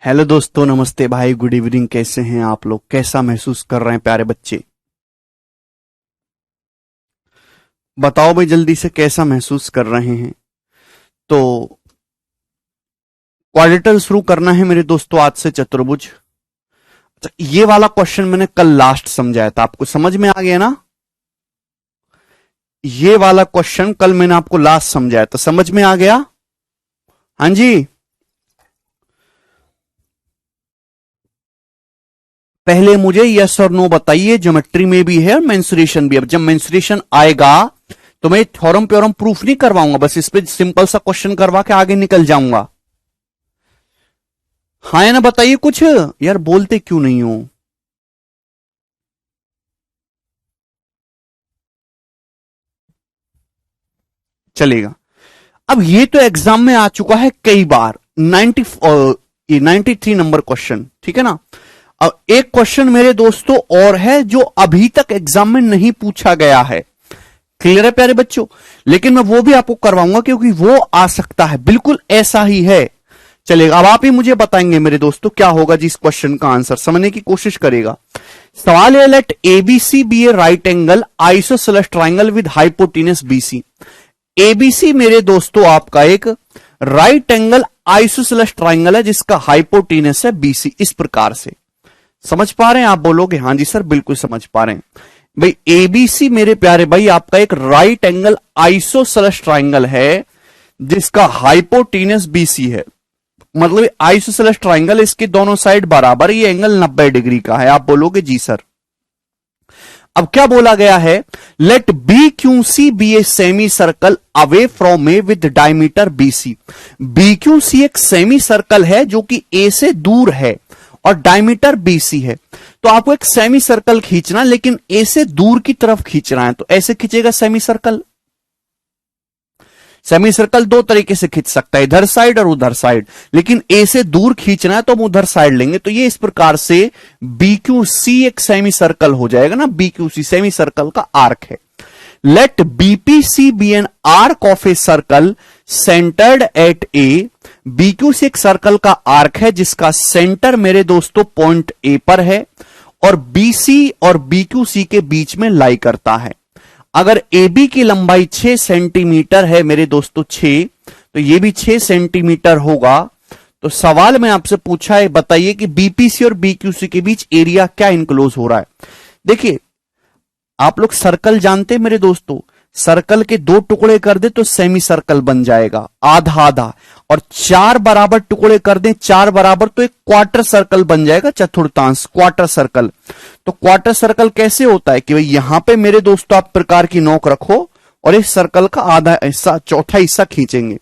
Hello दोस्तों, नमस्ते भाई, गुड इवनिंग। कैसे हैं आप लोग? कैसा महसूस कर रहे हैं प्यारे बच्चे? बताओ भाई जल्दी से, कैसा महसूस कर रहे हैं? तो क्वाड्रेटल शुरू करना है मेरे दोस्तों आज से, चतुर्भुज। अच्छा, ये वाला क्वेश्चन मैंने कल लास्ट समझाया था, आपको समझ में आ गया ना? ये वाला क्वेश्चन कल मैंने आपको लास्ट समझाया था, समझ में आ गया? हाँ जी। पहले मुझे यस और नो बताइए, ज्योमेट्री में भी है और मेंसुरेशन भी है। जब मेंसुरेशन आएगा तो मैं थ्योरम प्योरम प्रूफ नहीं करवाऊंगा, बस इस पे सिंपल सा क्वेश्चन करवा के आगे निकल जाऊंगा। हाँ या ना बताइए कुछ, यार बोलते क्यों नहीं हो? चलेगा। अब ये तो एग्जाम में आ चुका है कई बार, 93 नंबर क्वेश्चन, ठीक है ना? अब एक क्वेश्चन मेरे दोस्तों और है जो अभी तक एग्जाम में नहीं पूछा गया है। क्लियर है प्यारे बच्चों? लेकिन मैं वो भी आपको करवाऊंगा क्योंकि वो आ सकता है, बिल्कुल ऐसा ही है। चलेगा, अब आप ही मुझे बताएंगे मेरे दोस्तों क्या होगा जी। इस क्वेश्चन का आंसर समझने की कोशिश करेगा। सवाल है, let ABC be a right angle isosceles triangle with hypotenuse BC. ABC मेरे दोस्तों आपका एक राइट एंगल आइसोसेलेस ट्राइंगल है जिसका हाइपोटेनस है बीसी। इस प्रकार से समझ पा रहे हैं? आप बोलोगे हाँ जी सर, बिल्कुल समझ पा रहे हैं। भाई एबीसी मेरे प्यारे भाई आपका एक राइट एंगल आइसोसेलेस ट्राइंगल है जिसका हाइपोटेनस बीसी है। मतलब आइसोसेलेस ट्राइंगल, इसके दोनों साइड बराबर, ये एंगल 90 डिग्री का है। आप बोलोगे जी सर। अब क्या बोला गया है? Let B Q C be a semi circle away from A with diameter BC. B Q C एक सेमी सर्कल है जो कि ए से दूर है और डायमीटर बीसी है। तो आपको एक सेमी सर्कल खींचना, लेकिन ए से दूर की तरफ खींचना है। तो ऐसे खींचेगा सेमी सर्कल। सेमी सर्कल दो तरीके से खींच सकता है, इधर साइड और उधर साइड, लेकिन ए से दूर खींचना है तो हम उधर साइड लेंगे। तो ये इस प्रकार से बी क्यू सी एक सेमी सर्कल हो जाएगा ना। B Q C semi circle का आर्क है। Let BPC be an arc of a circle centred at A. BQ C एक सर्कल का आर्क है जिसका सेंटर मेरे दोस्तों पॉइंट ए पर है और बीसी और बीक्यू सी के बीच में लाई करता है। अगर ए बी की लंबाई 6 सेंटीमीटर है मेरे दोस्तों, 6, तो ये भी 6 सेंटीमीटर होगा। तो सवाल में आपसे पूछा है, बताइए कि बीपीसी और बीक्यूसी के बीच एरिया क्या इनक्लोज हो रहा है। देखिए, आप लोग सर्कल जानते हैं मेरे दोस्तों, सर्कल के दो टुकड़े कर दे तो सेमी सर्कल बन जाएगा, आधा आधा। और चार बराबर टुकड़े कर दें, चार बराबर, तो एक क्वार्टर सर्कल बन जाएगा, चतुर्थांश क्वार्टर सर्कल। तो क्वार्टर सर्कल कैसे होता है कि भाई यहां पे मेरे दोस्तों आप प्रकार की नोक रखो और इस सर्कल का आधा हिस्सा, चौथा हिस्सा खींचेंगे।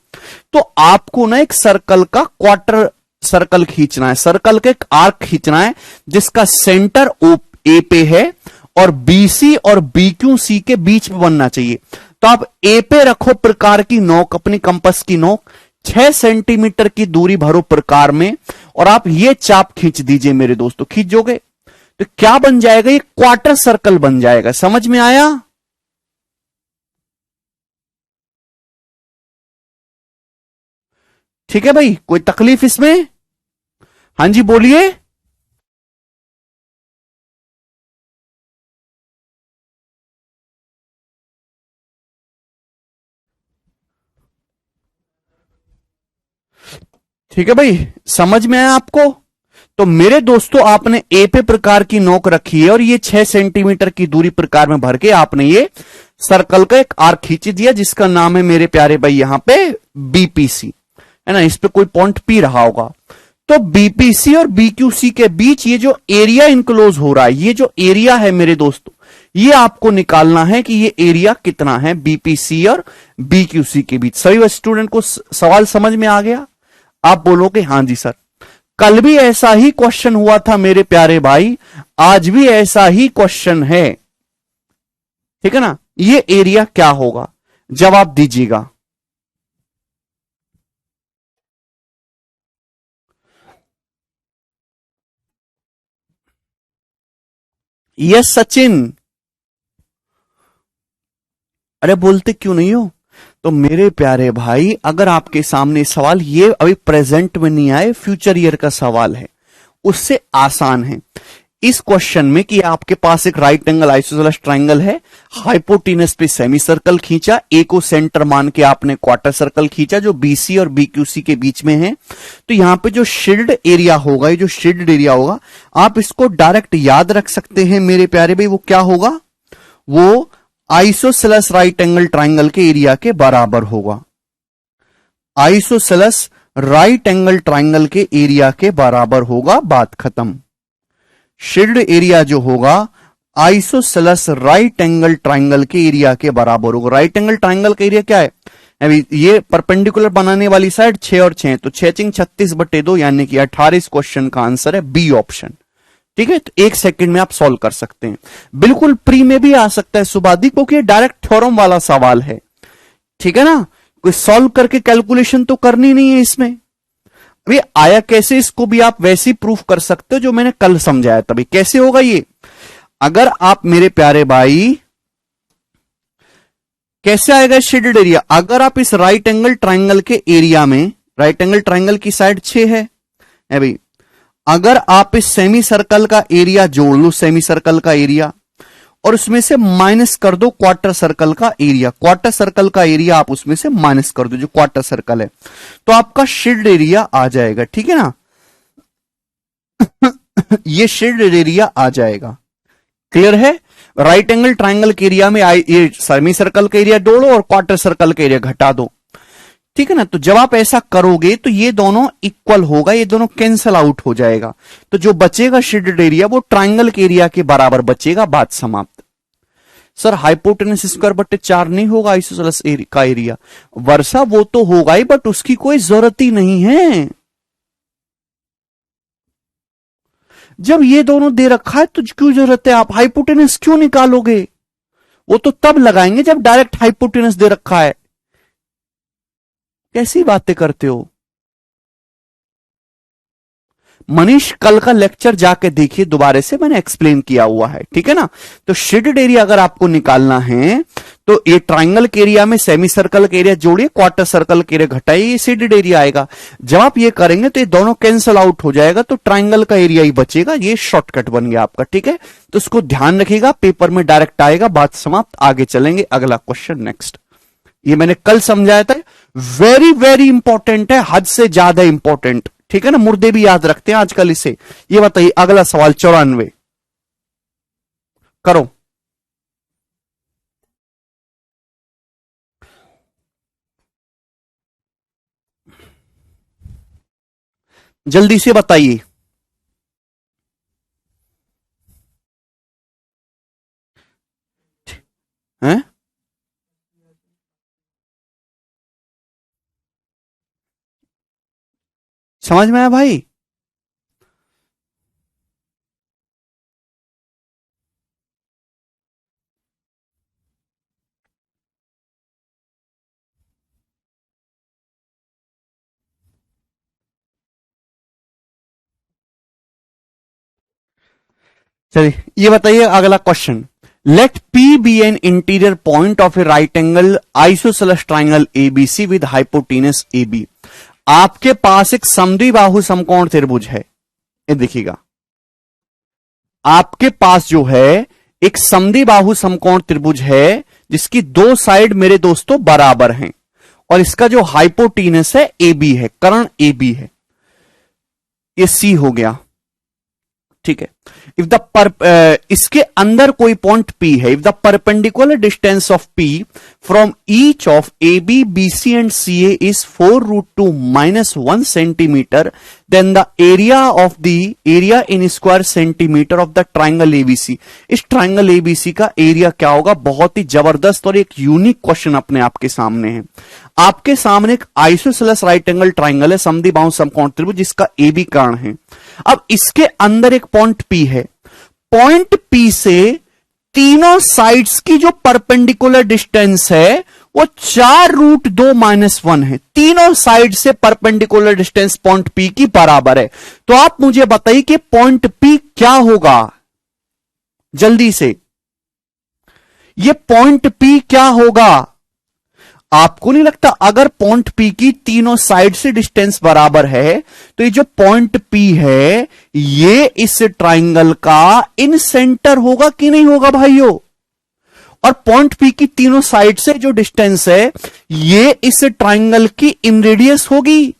तो आपको ना एक सर्कल का क्वार्टर सर्कल खींचना है, सर्कल का एक आर्क खींचना है जिसका सेंटर ओ ए पे है और बीसी और बीक्यूसी के बीच में बनना चाहिए। तो आप ए पे रखो प्रकार की नोक, अपनी कंपस की नोक, 6 सेंटीमीटर की दूरी भरो प्रकार में और आप ये चाप खींच दीजिए मेरे दोस्तों। खींचोगे तो क्या बन जाएगा? ये क्वार्टर सर्कल बन जाएगा। समझ में आया? ठीक है भाई, कोई तकलीफ इसमें? हाँ जी बोलिए। ठीक है भाई, समझ में आया आपको? तो मेरे दोस्तों आपने ए पे प्रकार की नोक रखी है और ये 6 सेंटीमीटर की दूरी प्रकार में भर के आपने ये सर्कल का एक आर्क खींच दिया जिसका नाम है मेरे प्यारे भाई यहां पे बीपीसी, है ना? इस पे कोई पॉइंट पी रहा होगा। तो बीपीसी और बीक्यूसी के बीच ये जो एरिया इनक्लोज हो रहा है, ये जो एरिया है मेरे दोस्तों, ये आपको निकालना है कि ये एरिया कितना है बीपीसी और बीक्यूसी के बीच। सभी स्टूडेंट को सवाल समझ में आ गया? आप बोलोगे हाँ जी सर। कल भी ऐसा ही क्वेश्चन हुआ था मेरे प्यारे भाई, आज भी ऐसा ही क्वेश्चन है, ठीक है ना? ये एरिया क्या होगा? जवाब दीजिएगा। यस सचिन। अरे बोलते क्यों नहीं हो? तो मेरे प्यारे भाई, अगर आपके सामने सवाल ये अभी प्रेजेंट में नहीं आए, फ्यूचर ईयर का सवाल है, उससे आसान है इस क्वेश्चन में कि आपके पास एक राइट एंगल आइसोसेलेस ट्रायंगल है, हाइपोटेनस पे सेमी सर्कल खींचा, ए को सेंटर मान के आपने क्वार्टर सर्कल खींचा जो बीसी और बीक्यूसी के बीच में है। तो यहां पे जो शील्ड एरिया होगा, ये जो शील्ड एरिया होगा, आप इसको डायरेक्ट याद रख सकते हैं मेरे प्यारे भाई। वो क्या होगा? वो आइसोसेलेस राइट एंगल ट्रायंगल के एरिया के बराबर होगा। आइसोसेलेस राइट एंगल ट्रायंगल के एरिया के बराबर होगा, बात खत्म। शील्ड एरिया जो होगा आइसोसेलेस राइट एंगल ट्रायंगल के एरिया के बराबर होगा। राइट एंगल ट्रायंगल का एरिया क्या है? अभी ये परपेंडिकुलर बनाने वाली साइड 6 और 6, तो 6 36/2 यानी कि 18। इस क्वेश्चन का आंसर है बी ऑप्शन। ठीक है, तो 1 सेकंड में आप सॉल्व कर सकते हैं। बिल्कुल प्री में भी आ सकता है सुबादी, क्योंकि डायरेक्ट थ्योरम वाला सवाल है। ठीक है ना, कोई सॉल्व करके कैलकुलेशन तो करनी नहीं है इसमें। अभी आया कैसे, इसको भी आप वैसे ही प्रूफ कर सकते हो जो मैंने कल समझाया। तभी कैसे होगा ये? अगर आप मेरे प्यारे भाई, कैसे आएगा शील्डेड एरिया? अगर आप इस राइट एंगल ट्रायंगल के एरिया में, राइट एंगल ट्रायंगल की साइड 6 है भाई, अगर आप इस सेमी सर्कल का एरिया जोड़ लो, सेमी सर्कल का एरिया, और उसमें से माइनस कर दो क्वार्टर सर्कल का एरिया। क्वार्टर सर्कल का एरिया आप उसमें से माइनस कर दो, जो क्वार्टर सर्कल है, तो आपका शील्ड एरिया आ जाएगा। ठीक है ना, ये शील्ड एरिया आ जाएगा। क्लियर है? राइट एंगल ट्रायंगल के एरिया में ये सेमी सर्कल का एरिया जोड़ो और क्वार्टर सर्कल का एरिया घटा दो। ठीक है ना, तो जब आप ऐसा करोगे तो ये दोनों इक्वल होगा, ये दोनों कैंसल आउट हो जाएगा। तो जो बचेगा शील्डेड एरिया वो ट्रायंगल के एरिया के बराबर बचेगा, बात समाप्त। सर हाइपोटेनस स्क्वायर बटे 4 नहीं होगा आइसोसेलेस का एरिया? वर्षा वो तो होगा ही, बट उसकी कोई जरूरत ही नहीं है। जब ये दोनों दे रखा है तो क्यों जरूरत है? आप हाइपोटेनस क्यों निकालोगे? वो तो तब लगाएंगे जब डायरेक्ट हाइपोटेनस दे रखा है। कैसी बातें करते हो मनीष? कल का लेक्चर जाके देखिए दोबारा से, मैंने एक्सप्लेन किया हुआ है। ठीक है ना, तो शेडेड एरिया अगर आपको निकालना है तो ये ट्रायंगल के एरिया में सेमी सर्कल के एरिया जोड़िए, क्वार्टर सर्कल के एरिया घटाइए, ये शेडेड एरिया आएगा। जब आप ये करेंगे तो ये दोनों कैंसल आउट हो जाएगा, तो ट्रायंगल का एरिया ही बचेगा। ये शॉर्टकट बन गया आपका। ठीक है, तो इसको ध्यान रखिएगा, पेपर में डायरेक्ट आएगा, बात समाप्त। आगे चलेंगे, अगला क्वेश्चन नेक्स्ट। ये मैंने कल समझाया था, वेरी वेरी इंपॉर्टेंट है, हद से ज्यादा इंपॉर्टेंट। ठीक है ना, मुर्दे भी याद रखते हैं आजकल इसे। ये बताइए अगला सवाल 94 करो। जल्दी से बताइए। हैं? समझ में आया भाई? चलिए ये बताइए अगला question. Let P be an interior point of a right angle isosceles triangle ABC with hypotenuse A B. आपके पास एक समद्विबाहु समकोण त्रिभुज है। ये देखिएगा, आपके पास जो है एक समद्विबाहु समकोण त्रिभुज है जिसकी दो साइड मेरे दोस्तों बराबर हैं, और इसका जो हाइपोटेनस है ए बी है, कर्ण ए बी है। ये सी हो गया। ठीक है, इफ द इसके अंदर कोई पॉइंट P है, if the perpendicular distance of P from each of AB, BC and CA is 4√2 -1 centimetre, then the area in square centimetre of the triangle ABC। इस ट्राइंगल ABC का area क्या होगा? बहुत ही जबरदस्त और एक यूनिक क्वेश्चन अपने आपके सामने है। आपके सामने एक आइसोसेलेस राइट एंगल ट्राइंगल है, समद्विबाहु समकोण त्रिभुज, जिसका AB कर्ण है। अब इसके अंदर एक पॉइंट P है। पॉइंट P से तीनों साइड्स की जो परपेंडिकुलर डिस्टेंस है वो 4√2 - 1 है। तीनों साइड से परपेंडिकुलर डिस्टेंस पॉइंट P की बराबर है। तो आप मुझे बताइए कि पॉइंट P क्या होगा? जल्दी से, ये पॉइंट P क्या होगा? आपको नहीं लगता अगर पॉइंट पी की तीनों साइड से डिस्टेंस बराबर है तो ये जो पॉइंट पी है ये इस ट्राइंगल का इन सेंटर होगा कि नहीं होगा भाइयों? और पॉइंट पी की तीनों साइड से जो डिस्टेंस है ये इस ट्राइंगल की इन रेडियस होगी।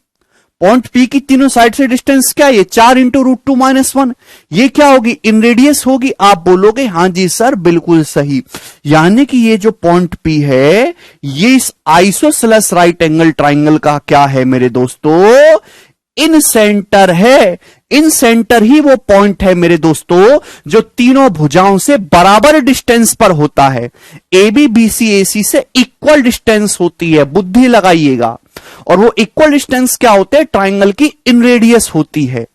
पॉइंट पी की तीनों साइड से डिस्टेंस क्या है? ये 4 इंटू √2-1, ये क्या होगी? इन रेडियस होगी। आप बोलोगे हां जी सर बिल्कुल सही, यानी कि ये जो पॉइंट पी है ये इस आइसोसेलेस राइट एंगल ट्राइंगल का क्या है मेरे दोस्तों? इन सेंटर है। इन सेंटर ही वो पॉइंट है मेरे दोस्तों जो तीनों भुजाओं से बराबर डिस्टेंस पर होता है। ए बी बी सी ए सी से इक्वल डिस्टेंस होती है, बुद्धि लगाइएगा। और वो इक्वल डिस्टेंस क्या होते हैं? ट्राइंगल की इन रेडियस होती है।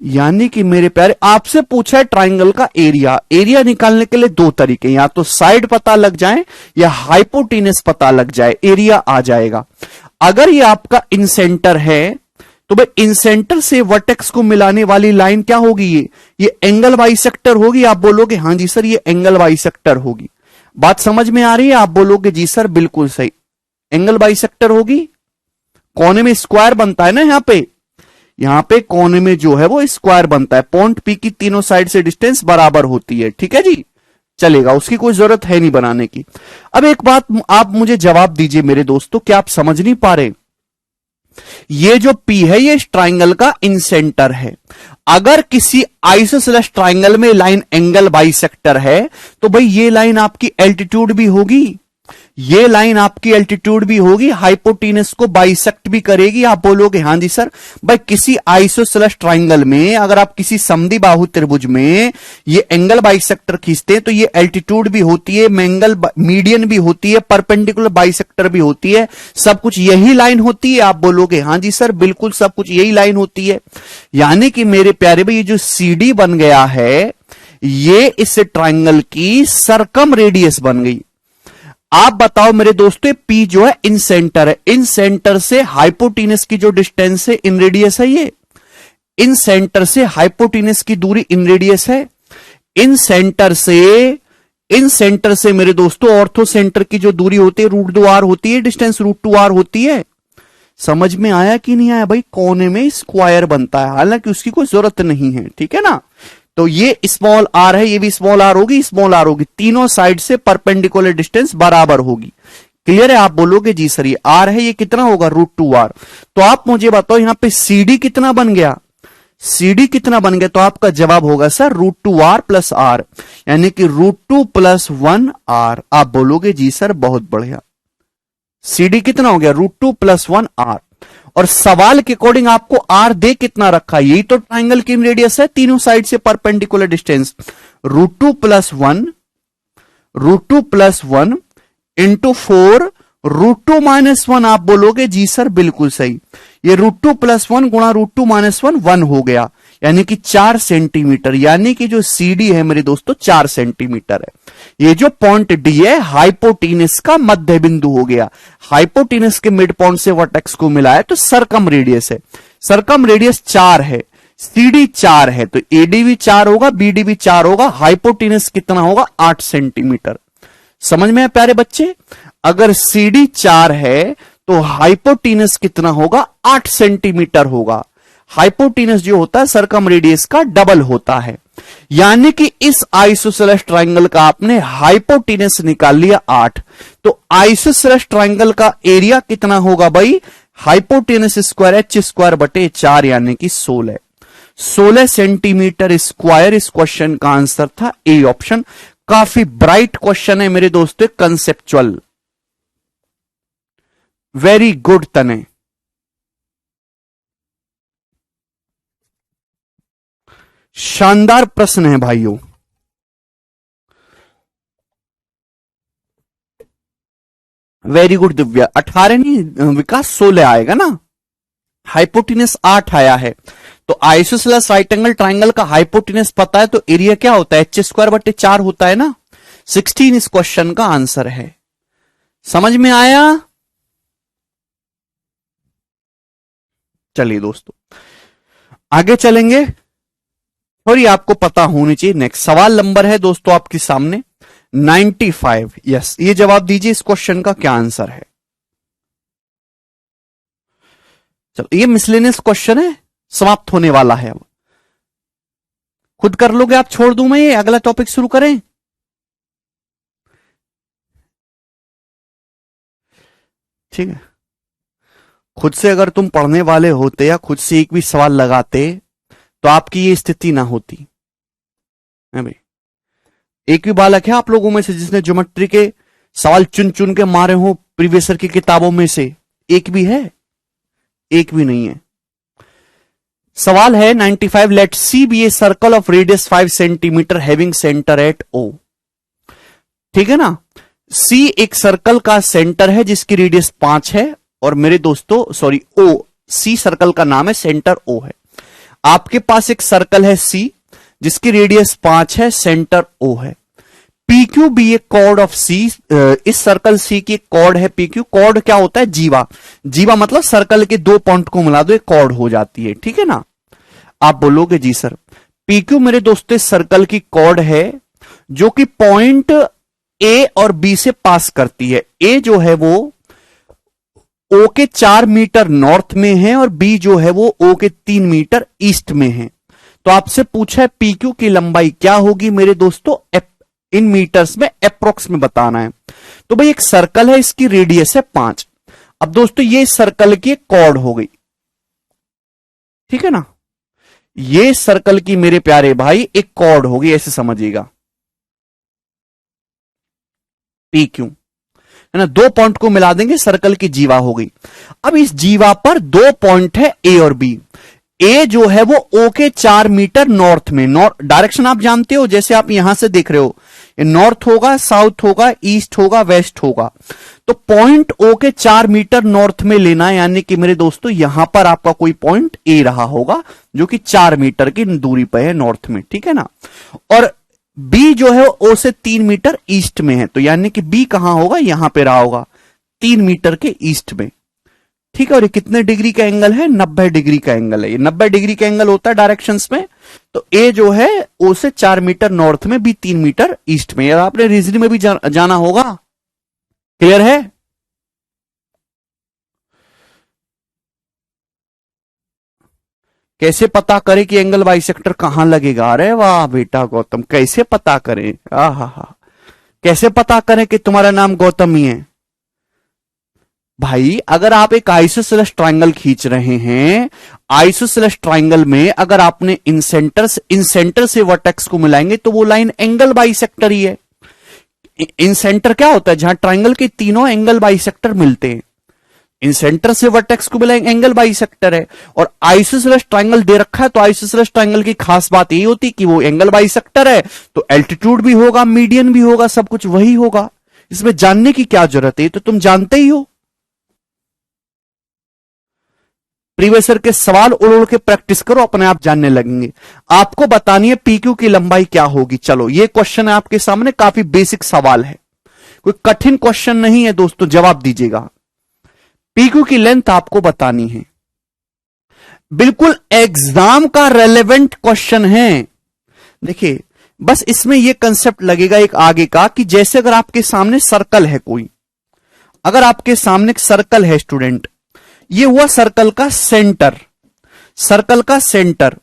यानी कि मेरे प्यारे आपसे पूछा है ट्राइंगल का एरिया। एरिया निकालने के लिए दो तरीके, या तो साइड पता लग जाए या हाइपोटेनस पता लग जाए, एरिया आ जाएगा। अगर ये आपका इन सेंटर है तो भाई इन सेंटर से वर्टेक्स को मिलाने वाली लाइन क्या होगी? ये एंगल बाइसेक्टर होगी। आप बोलोगे हां जी सर ये एंगल बाइसेक्टर होगी। बात समझ में आ रही है? आप बोलोगे जी सर बिल्कुल सही, एंगल बाइसेक्टर होगी। कोने में स्क्वायर बनता है ना, यहां पे कोने में जो है वो स्क्वायर बनता है। पॉइंट पी की तीनों साइड से डिस्टेंस बराबर होती है, ठीक है जी, चलेगा, उसकी कोई जरूरत है नहीं बनाने की। अब एक बात आप मुझे जवाब दीजिए मेरे दोस्तों, क्या आप समझ नहीं पा रहे? ये जो P है ये इस ट्राइंगल का इन सेंटर है। अगर किसी आइसोसेलेस ट्राइंगल में लाइन एंगल बाइसेक्टर है तो भाई ये लाइन आपकी एल्टीट्यूड भी होगी, ये लाइन आपकी एल्टीट्यूड भी होगी, हाइपोटेनस को बाइसेक्ट भी करेगी। आप बोलोगे हां जी सर, भाई किसी आइसोसेलेस ट्राइंगल में अगर आप किसी समद्वि बाहु त्रिभुज में ये एंगल बाइसेक्टर खींचते हैं तो ये एल्टीट्यूड भी होती है, एंगल मीडियन भी होती है, परपेंडिकुलर बाइसेक्टर भी होती है, सब कुछ यही लाइन होती है। आप बोलोगे हां जी सर बिल्कुल सब कुछ यही लाइन होती है। यानी कि मेरे प्यारे भाई ये जो CD बन गया है ये इस ट्राइंगल की सरकम रेडियस बन गई। आप बताओ मेरे दोस्तों P जो है इन सेंटर है, इन सेंटर से हाइपोटेनस की जो डिस्टेंस है इन रेडियस है, ये इन सेंटर से हाइपोटेनस की दूरी इन रेडियस है। इन सेंटर से मेरे दोस्तों ऑर्थो सेंटर की जो दूरी होती है √2r होती है, डिस्टेंस √2r होती है। समझ में आया कि नहीं आया? भाई कोने में स्क्वायर बनता है, हालांकि उसकी कोई जरूरत नहीं है, ठीक है ना। तो ये स्मॉल r है, ये भी स्मॉल r होगी, स्मॉल r होगी, तीनों साइड से परपेंडिकुलर डिस्टेंस बराबर होगी। क्लियर है? आप बोलोगे जी सर ये r है, ये कितना होगा? √2r। तो आप मुझे बताओ यहां पे CD कितना बन गया? CD कितना बन गया? तो आपका जवाब होगा सर √2r + r, यानी कि √2 + 1r। आप बोलोगे जी सर बहुत बढ़िया। CD कितना हो गया? √2 + 1r। और सवाल के अकॉर्डिंग आपको R दे कितना रखा? यही तो ट्राइंगल की रेडियस है, तीनों साइड से परपेंडिकुलर डिस्टेंस। √2 + 1 इंटू 4 √2 - 1। आप बोलोगे जी सर बिल्कुल सही, ये √2 + 1 गुणा √2 - 1 1 हो गया, यानी कि 4 सेंटीमीटर। यानी कि जो CD है मेरे दोस्तों 4 सेंटीमीटर है। ये जो पॉइंट D है हाइपोटेनस का मध्य बिंदु हो गया। हाइपोटेनस के मिड पॉइंट से वर्टेक्स को मिलाया तो सरकम रेडियस है, सरकम रेडियस 4 है, CD 4 है, तो AD भी 4 होगा, BD भी 4 होगा, हाइपोटेनस कितना होगा? 8 सेंटीमीटर। समझ में है प्यारे बच्चे? अगर CD 4 है तो हाइपोटेनस कितना होगा? 8 सेंटीमीटर होगा। हाइपोटेनस जो होता है सरकम रेडियस का डबल होता है। यानी कि इस आइसोसेलेस ट्राइंगल का आपने हाइपोटेनस निकाल लिया 8, तो आइसोसेलेस ट्राइंगल का एरिया कितना होगा भाई? हाइपोटेनस स्क्वायर H²/4, यानी कि 16 सेंटीमीटर स्क्वायर। इस क्वेश्चन का आंसर था ए ऑप्शन। काफी ब्राइट क्वेश्चन है मेरे दोस्तों, कंसेप्चुअल। वेरी गुड तने। शानदार प्रश्न है भाइयों। Very good Divya. 18 नहीं विकास, 16 आएगा ना। हाइपोटेनस 8 आया है, तो आइसोसेलेस राइट एंगल ट्राइंगल का हाइपोटेनस पता है तो एरिया क्या होता है? H²/4 होता है ना। 16 इस क्वेश्चन का आंसर है। समझ में आया? चलिए दोस्तों आगे चलेंगे, और ये आपको पता होनी चाहिए। नेक्स्ट सवाल नंबर है दोस्तों आपके सामने 95। यस, ये जवाब दीजिए इस क्वेश्चन का क्या आंसर है? चलो ये मिसलेनियस क्वेश्चन है, समाप्त होने वाला है। अब खुद कर लोगे आप, छोड़ दूं मैं ये, अगला टॉपिक शुरू करें? ठीक है, खुद से अगर तुम पढ़ने वाले होते या खुद से एक भी सवाल लगाते तो आपकी ये स्थिति ना होती है भाई। एक भी बालक है आप लोगों में से जिसने ज्योमेट्री के सवाल चुन चुन के मारे हो प्रीवियस ईयर की किताबों में से? एक भी है? एक भी नहीं है। सवाल है 95, let C be a circle of radius 5 centimetre having centre at O. ठीक है ना, सी एक सर्कल का सेंटर है जिसकी रेडियस 5 है, और मेरे दोस्तों सॉरी ओ, सी सर्कल का नाम है, सेंटर ओ है। आपके पास एक सर्कल है सी जिसकी रेडियस 5 है, सेंटर ओ है। P Q be a chord of C, इस सर्कल सी की एक कॉर्ड है पी क्यू। कॉर्ड क्या होता है? जीवा। जीवा मतलब सर्कल के दो पॉइंट को मिला दो एक कॉर्ड हो जाती है, ठीक है ना। आप बोलोगे जी सर, पी क्यू मेरे दोस्तों इस सर्कल की कॉर्ड है जो कि पॉइंट ए और बी से पास करती है। ए जो है वो ओ के 4 मीटर नॉर्थ में है और बी जो है वो ओ के 3 मीटर ईस्ट में है। तो आपसे पूछा है पी क्यू की लंबाई क्या होगी मेरे दोस्तों, इन मीटर्स में अप्रोक्स में बताना है। तो भाई एक सर्कल है, इसकी रेडियस है 5। अब दोस्तों ये सर्कल की एक कॉर्ड हो गई, ठीक है ना। ये सर्कल की मेरे प्यारे भाई एक कॉर्ड होगी, ऐसे समझिएगा, पी क्यू है ना। दो पॉइंट को मिला देंगे, सर्कल की जीवा हो गई। अब इस जीवा पर दो पॉइंट है ए और बी। ए जो है वो ओ के 4 मीटर नॉर्थ में, डायरेक्शन आप जानते हो, जैसे आप यहां से देख रहे हो, ये नॉर्थ होगा, साउथ होगा, ईस्ट होगा, वेस्ट होगा। तो पॉइंट ओ के 4 मीटर नॉर्थ में लेना है, यानी कि मेरे दोस्तों यहां पर आपका कोई पॉइंट ए रहा होगा जो कि 4 मीटर की दूरी पर है नॉर्थ में, ठीक है ना। और बी जो है ओ से 3 मीटर ईस्ट में है, तो यानी कि बी कहां होगा, यहां पे रहा होगा 3 मीटर के ईस्ट में, ठीक है। और ये कितने डिग्री का एंगल है? 90 डिग्री का एंगल है। ये 90 डिग्री का एंगल होता है डायरेक्शंस में। तो ए जो है ओ से 4 मीटर नॉर्थ में, बी 3 मीटर ईस्ट में। यार आपने रीजनिंग में भी जाना होगा, क्लियर है? कैसे पता करें कि एंगल बाइसेक्टर कहां लगेगा? अरे वाह बेटा गौतम, कैसे पता करें? हा, कैसे पता करें कि तुम्हारा नाम गौतम ही है? भाई अगर आप एक आइसोसेलेस ट्रायंगल खींच रहे हैं, आइसोसेलेस ट्रायंगल में अगर आपने इन सेंटर से वर्टेक्स को मिलाएंगे तो वो लाइन एंगल बाइसेक्टर ही है। इन सेंटर क्या होता है? जहां ट्रायंगल के तीनों एंगल बाइसेक्टर मिलते हैं, इन सेंटर से वर्टेक्स को मिलाएंगे, एंगल बाइसेक्टर है। और आइसोसेलेस ट्रायंगल दे रखा है, तो आइसोसेलेस ट्रायंगल की खास बात यही होती कि वो एंगल बाइसेक्टर है, तो एल्टीट्यूड भी होगा, मीडियन भी होगा, सब कुछ वही होगा। इसमें जानने की क्या जरूरत है, तो तुम जानते ही हो। प्रीवियस ईयर के सवाल उड़ उड़ के प्रैक्टिस करो, अपने आप जानने लगेंगे। आपको बतानी है पीक्यू की लंबाई क्या होगी। चलो ये क्वेश्चन है आपके सामने, काफी बेसिक सवाल है, कोई कठिन क्वेश्चन नहीं है दोस्तों, जवाब दीजिएगा। पीक्यू की लेंथ आपको बतानी है, बिल्कुल एग्जाम का रेलेवेंट क्वेश्चन है। देखिए बस इसमें यह कंसेप्ट लगेगा एक आगे का, कि जैसे अगर आपके सामने सर्कल है कोई, अगर आपके सामने सर्कल है स्टूडेंट, ये हुआ सर्कल का सेंटर, सर्कल का सेंटर,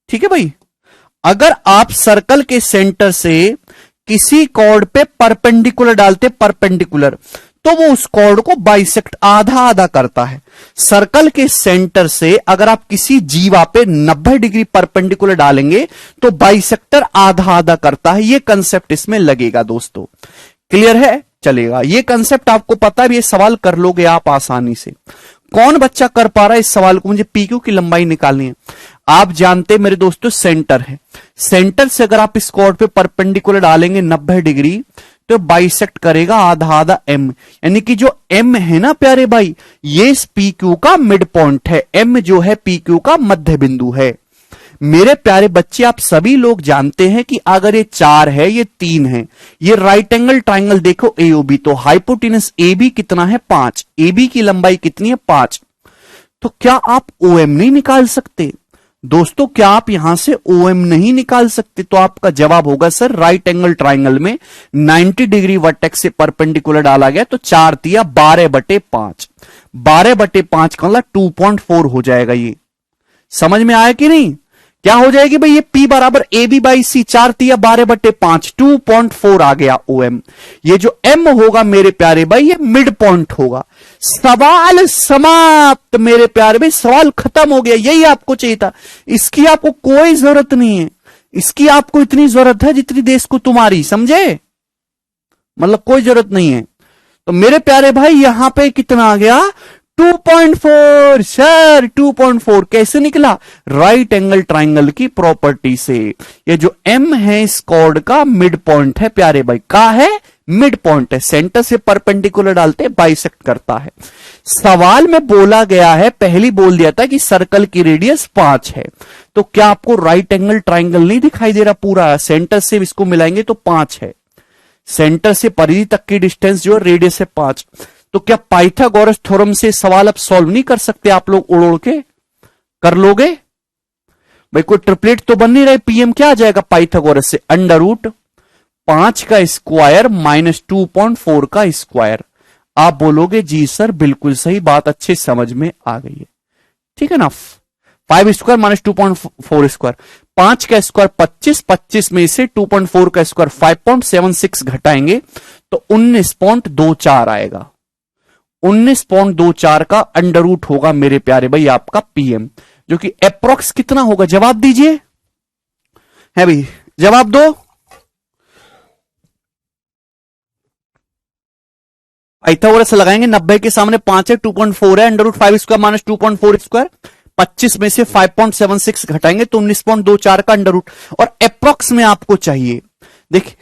ठीक है भाई। अगर आप सर्कल के सेंटर से किसी कॉर्ड पे परपेंडिकुलर डालते, परपेंडिकुलर, तो वो उस कॉर्ड को बाइसेक्ट आधा आधा करता है। सर्कल के सेंटर से अगर आप किसी जीवा पे 90 डिग्री परपेंडिकुलर डालेंगे तो बाइसेक्टर आधा आधा करता है। ये कंसेप्ट इसमें लगेगा दोस्तों, क्लियर है? चलेगा, ये कंसेप्ट आपको पता है, ये सवाल कर लोगे आप आसानी से। कौन बच्चा कर पा रहा है इस सवाल को? मुझे पीक्यू की लंबाई निकालनी है। आप जानते मेरे दोस्तों सेंटर है, सेंटर से अगर आप इस कॉर्ड पे परपेंडिकुलर डालेंगे 90 डिग्री तो बाइसेक्ट करेगा आधा आधा एम, यानी कि जो एम है ना प्यारे भाई, ये पीक्यू का मिड पॉइंट है। एम जो है पीक्यू का मध्य बिंदु है। मेरे प्यारे बच्चे आप सभी लोग जानते हैं कि अगर ये 4 है, ये 3 है, ये राइट एंगल ट्राइंगल देखो एओबी, तो हाइपोटेनस एबी कितना है? 5। एबी की लंबाई कितनी है? 5। तो क्या आप ओएम नहीं निकाल सकते? दोस्तों क्या आप यहां से ओएम नहीं निकाल सकते? तो आपका जवाब होगा सर राइट एंगल ट्राइंगल में 90 डिग्री वर्टेक्स से परपेंडिकुलर डाला गया, तो 4 तिया 12/5। 12/5 का मतलब 2.4 हो जाएगा। ये समझ में आया कि नहीं? क्या हो जाएगी भाई? ये P बराबर AB/C 4×12/5 2.4 आ गया OM। ये जो M होगा मेरे प्यारे भाई, ये मिड पॉइंट होगा। सवाल समाप्त मेरे प्यारे भाई, सवाल खत्म हो गया। यही आपको चाहिए था। इसकी आपको कोई जरूरत नहीं है। इसकी आपको इतनी जरूरत है जितनी देश को तुम्हारी, समझे? मतलब कोई जरूरत नहीं है। तो मेरे प्यारे भाई यहां पे कितना आ गया? 2.4 सर, 2.4 कैसे निकला? राइट एंगल ट्राइंगल की प्रॉपर्टी से। ये जो M है इस कॉर्ड का मिड पॉइंट है प्यारे भाई। का है? मिड पॉइंट है। सेंटर से परपेंडिकुलर डालते बाइसेक्ट करता है। सवाल में बोला गया है, पहली बोल दिया था कि सर्कल की रेडियस 5 है। तो क्या आपको राइट एंगल ट्राइंगल नहीं दिखाई दे रहा? पूरा सेंटर से इसको मिलाएंगे तो 5 है। सेंटर से परिधि तक की डिस्टेंस जो है रेडियस है 5। तो क्या पाइथागोरस थ्योरम से सवाल अब सॉल्व नहीं कर सकते आप लोग? उड़ उड़ के कर लोगे भाई? कोई ट्रिपलेट तो बन नहीं रहे। PM क्या आ जाएगा पाइथागोरस से? √5 का स्क्वायर माइनस 2.4 का स्क्वायर। आप बोलोगे जी सर बिल्कुल सही बात, अच्छे समझ में आ गई है। ठीक है ना? 5 स्क्वायर माइनस 2.4 स्क्वायर, 5 का स्क्वायर 25, 25 में से 2.4 का स्क्वायर 5.76 घटाएंगे तो 19.24 आएगा। 19.24 का अंडर रूट होगा मेरे प्यारे भाई आपका PM, जो कि अप्रोक्स कितना होगा? जवाब दीजिए। है भाई, जवाब दो। पाइथागोरस लगाएंगे, 90 के सामने 5 है, 2.4 है, √5 स्क्वायर माइनस 2.4 स्क्वायर, 25 में से 5.76 घटाएंगे तो 19.24 का अंडर रूट। और अप्रोक्स में आपको चाहिए, देखिए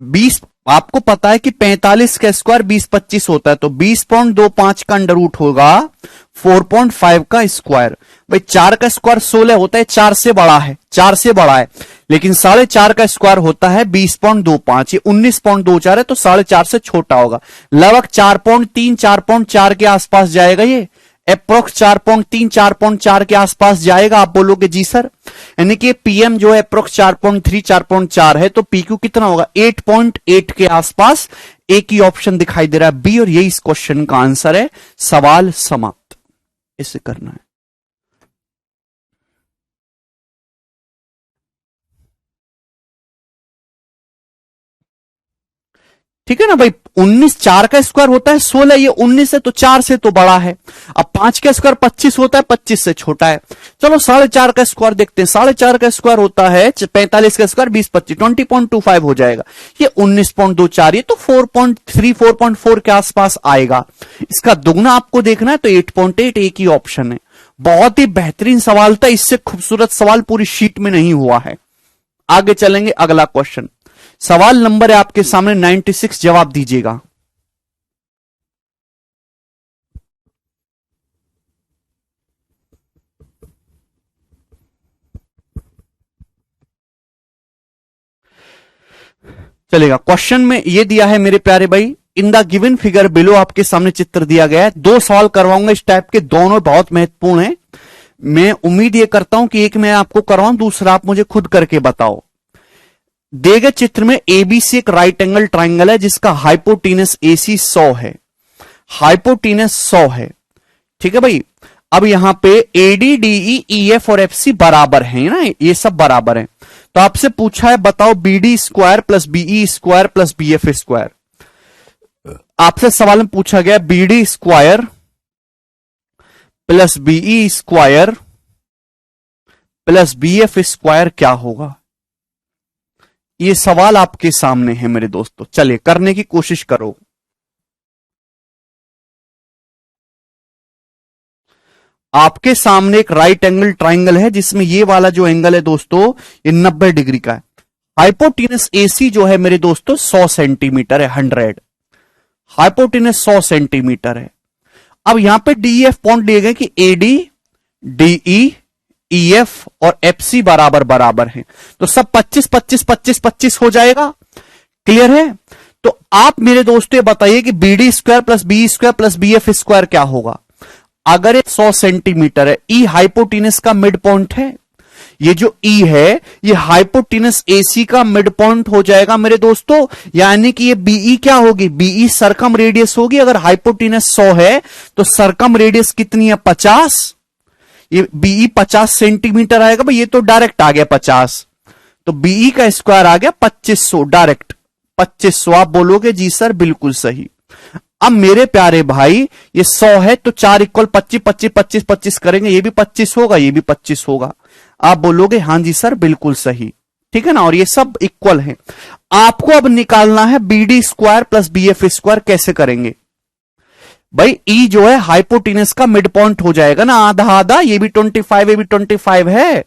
20, आपको पता है कि 45 का स्क्वायर 20-25 होता है, तो 20.25 का अंडर रूट होगा 4.5 का स्क्वायर। भाई 4 का स्क्वायर 16 होता है, 4 से बड़ा है, 4 से बड़ा है, लेकिन 4.5 का स्क्वायर होता है 20.25, ये 19.24 है तो 4.5 से छोटा होगा। लगभग 4.3 4.4 के आसपास जाएगा। ये अप्रोक्स 4.3 4.4 के आसपास जाएगा। आप बोलोगे जी सर, यानी कि PM जो है अप्रोक्स 4.3 4.4 है, तो PQ कितना होगा? 8.8 के आसपास। एक ही ऑप्शन दिखाई दे रहा है B, और यही इस क्वेश्चन का आंसर है। सवाल समाप्त। इसे करना है। ठीक है ना भाई? 19, 4 का स्क्वायर होता है 16, ये 19 है तो 4 से तो बड़ा है। अब 5 का स्क्वायर 25 होता है, 25 से छोटा है। चलो 4.5 का स्क्वायर देखते हैं। 4.5 का स्क्वायर होता है 45 का स्क्वायर 20-25, 20.25 हो जाएगा। ये 19.24, ये तो 4.3 4.4 के आसपास आएगा। इसका दुगना आपको देखना है तो 8.8, एक ही ऑप्शन है। बहुत ही बेहतरीन सवाल था, इससे खूबसूरत सवाल पूरी शीट में नहीं हुआ है। आगे चलेंगे, अगला क्वेश्चन। सवाल नंबर है आपके सामने 96, जवाब दीजिएगा। चलेगा। क्वेश्चन में यह दिया है मेरे प्यारे भाई, in the given figure below, आपके सामने चित्र दिया गया है। 2 सवाल करवाऊंगा इस टाइप के, दोनों बहुत महत्वपूर्ण हैं। मैं उम्मीद यह करता हूं कि एक मैं आपको करवाऊं, दूसरा आप मुझे खुद करके बताओ। दिए गए चित्र में ABC एक राइट एंगल ट्राइंगल है जिसका हाइपोटीनस AC 100 है। हाइपोटीनस 100 है। ठीक है भाई? अब यहां पे AD, DE, EF और FC बराबर हैं ना, ये सब बराबर हैं। तो आपसे पूछा है बताओ BD square plus BE square plus BF square. आपसे सवाल में पूछा गया BD square plus BE square plus BF square क्या होगा? ये सवाल आपके सामने है मेरे दोस्तों। चलिए करने की कोशिश करो। आपके सामने एक राइट एंगल ट्राइंगल है जिसमें ये वाला जो एंगल है दोस्तों, ये 90 डिग्री का है। हाइपोटीनस AC जो है मेरे दोस्तों 100 सेंटीमीटर है, 100। हाइपोटीनस 100 सेंटीमीटर है। अब यहां पे DEF पॉइंट दिए गए कि AD, DE, EF और FC बराबर बराबर है, तो सब 25 25 25 25 हो जाएगा। क्लियर है? तो आप मेरे दोस्तों बताइए कि BD square plus BE square plus BF square क्या होगा? अगर ये 100 सेंटीमीटर है, E हाइपोटीनस का मिड पॉइंट है, ये जो ई है ये हाइपोटेनस एसी का मिड पॉइंट हो जाएगा मेरे दोस्तों, यानी कि ये बीई क्या होगी, बीई सरकम रेडियस होगी। अगर हाइपोटेनस 100 है तो सरकम रेडियस कितनी है, 50। ये बीई 50 सेंटीमीटर आएगा भाई, ये तो डायरेक्ट आ गया 50, तो बीई का स्क्वायर आ गया 2500 डायरेक्ट 2500। आप बोलोगे जी सर बिल्कुल सही। अब मेरे प्यारे भाई ये 100 है तो 4 इक्वल 25 25 25 25 करेंगे, ये भी 25 होगा, ये भी 25 होगा। आप बोलोगे हां जी सर बिल्कुल सही, ठीक है ना। और ये सब इक्वल है। आपको अब निकालना है B D square plus B F square. कैसे करेंगे भाई, ई जो है हाइपोटेनस का मिड पॉइंट हो जाएगा ना, आधा आधा, ये भी 25 ये भी 25 है,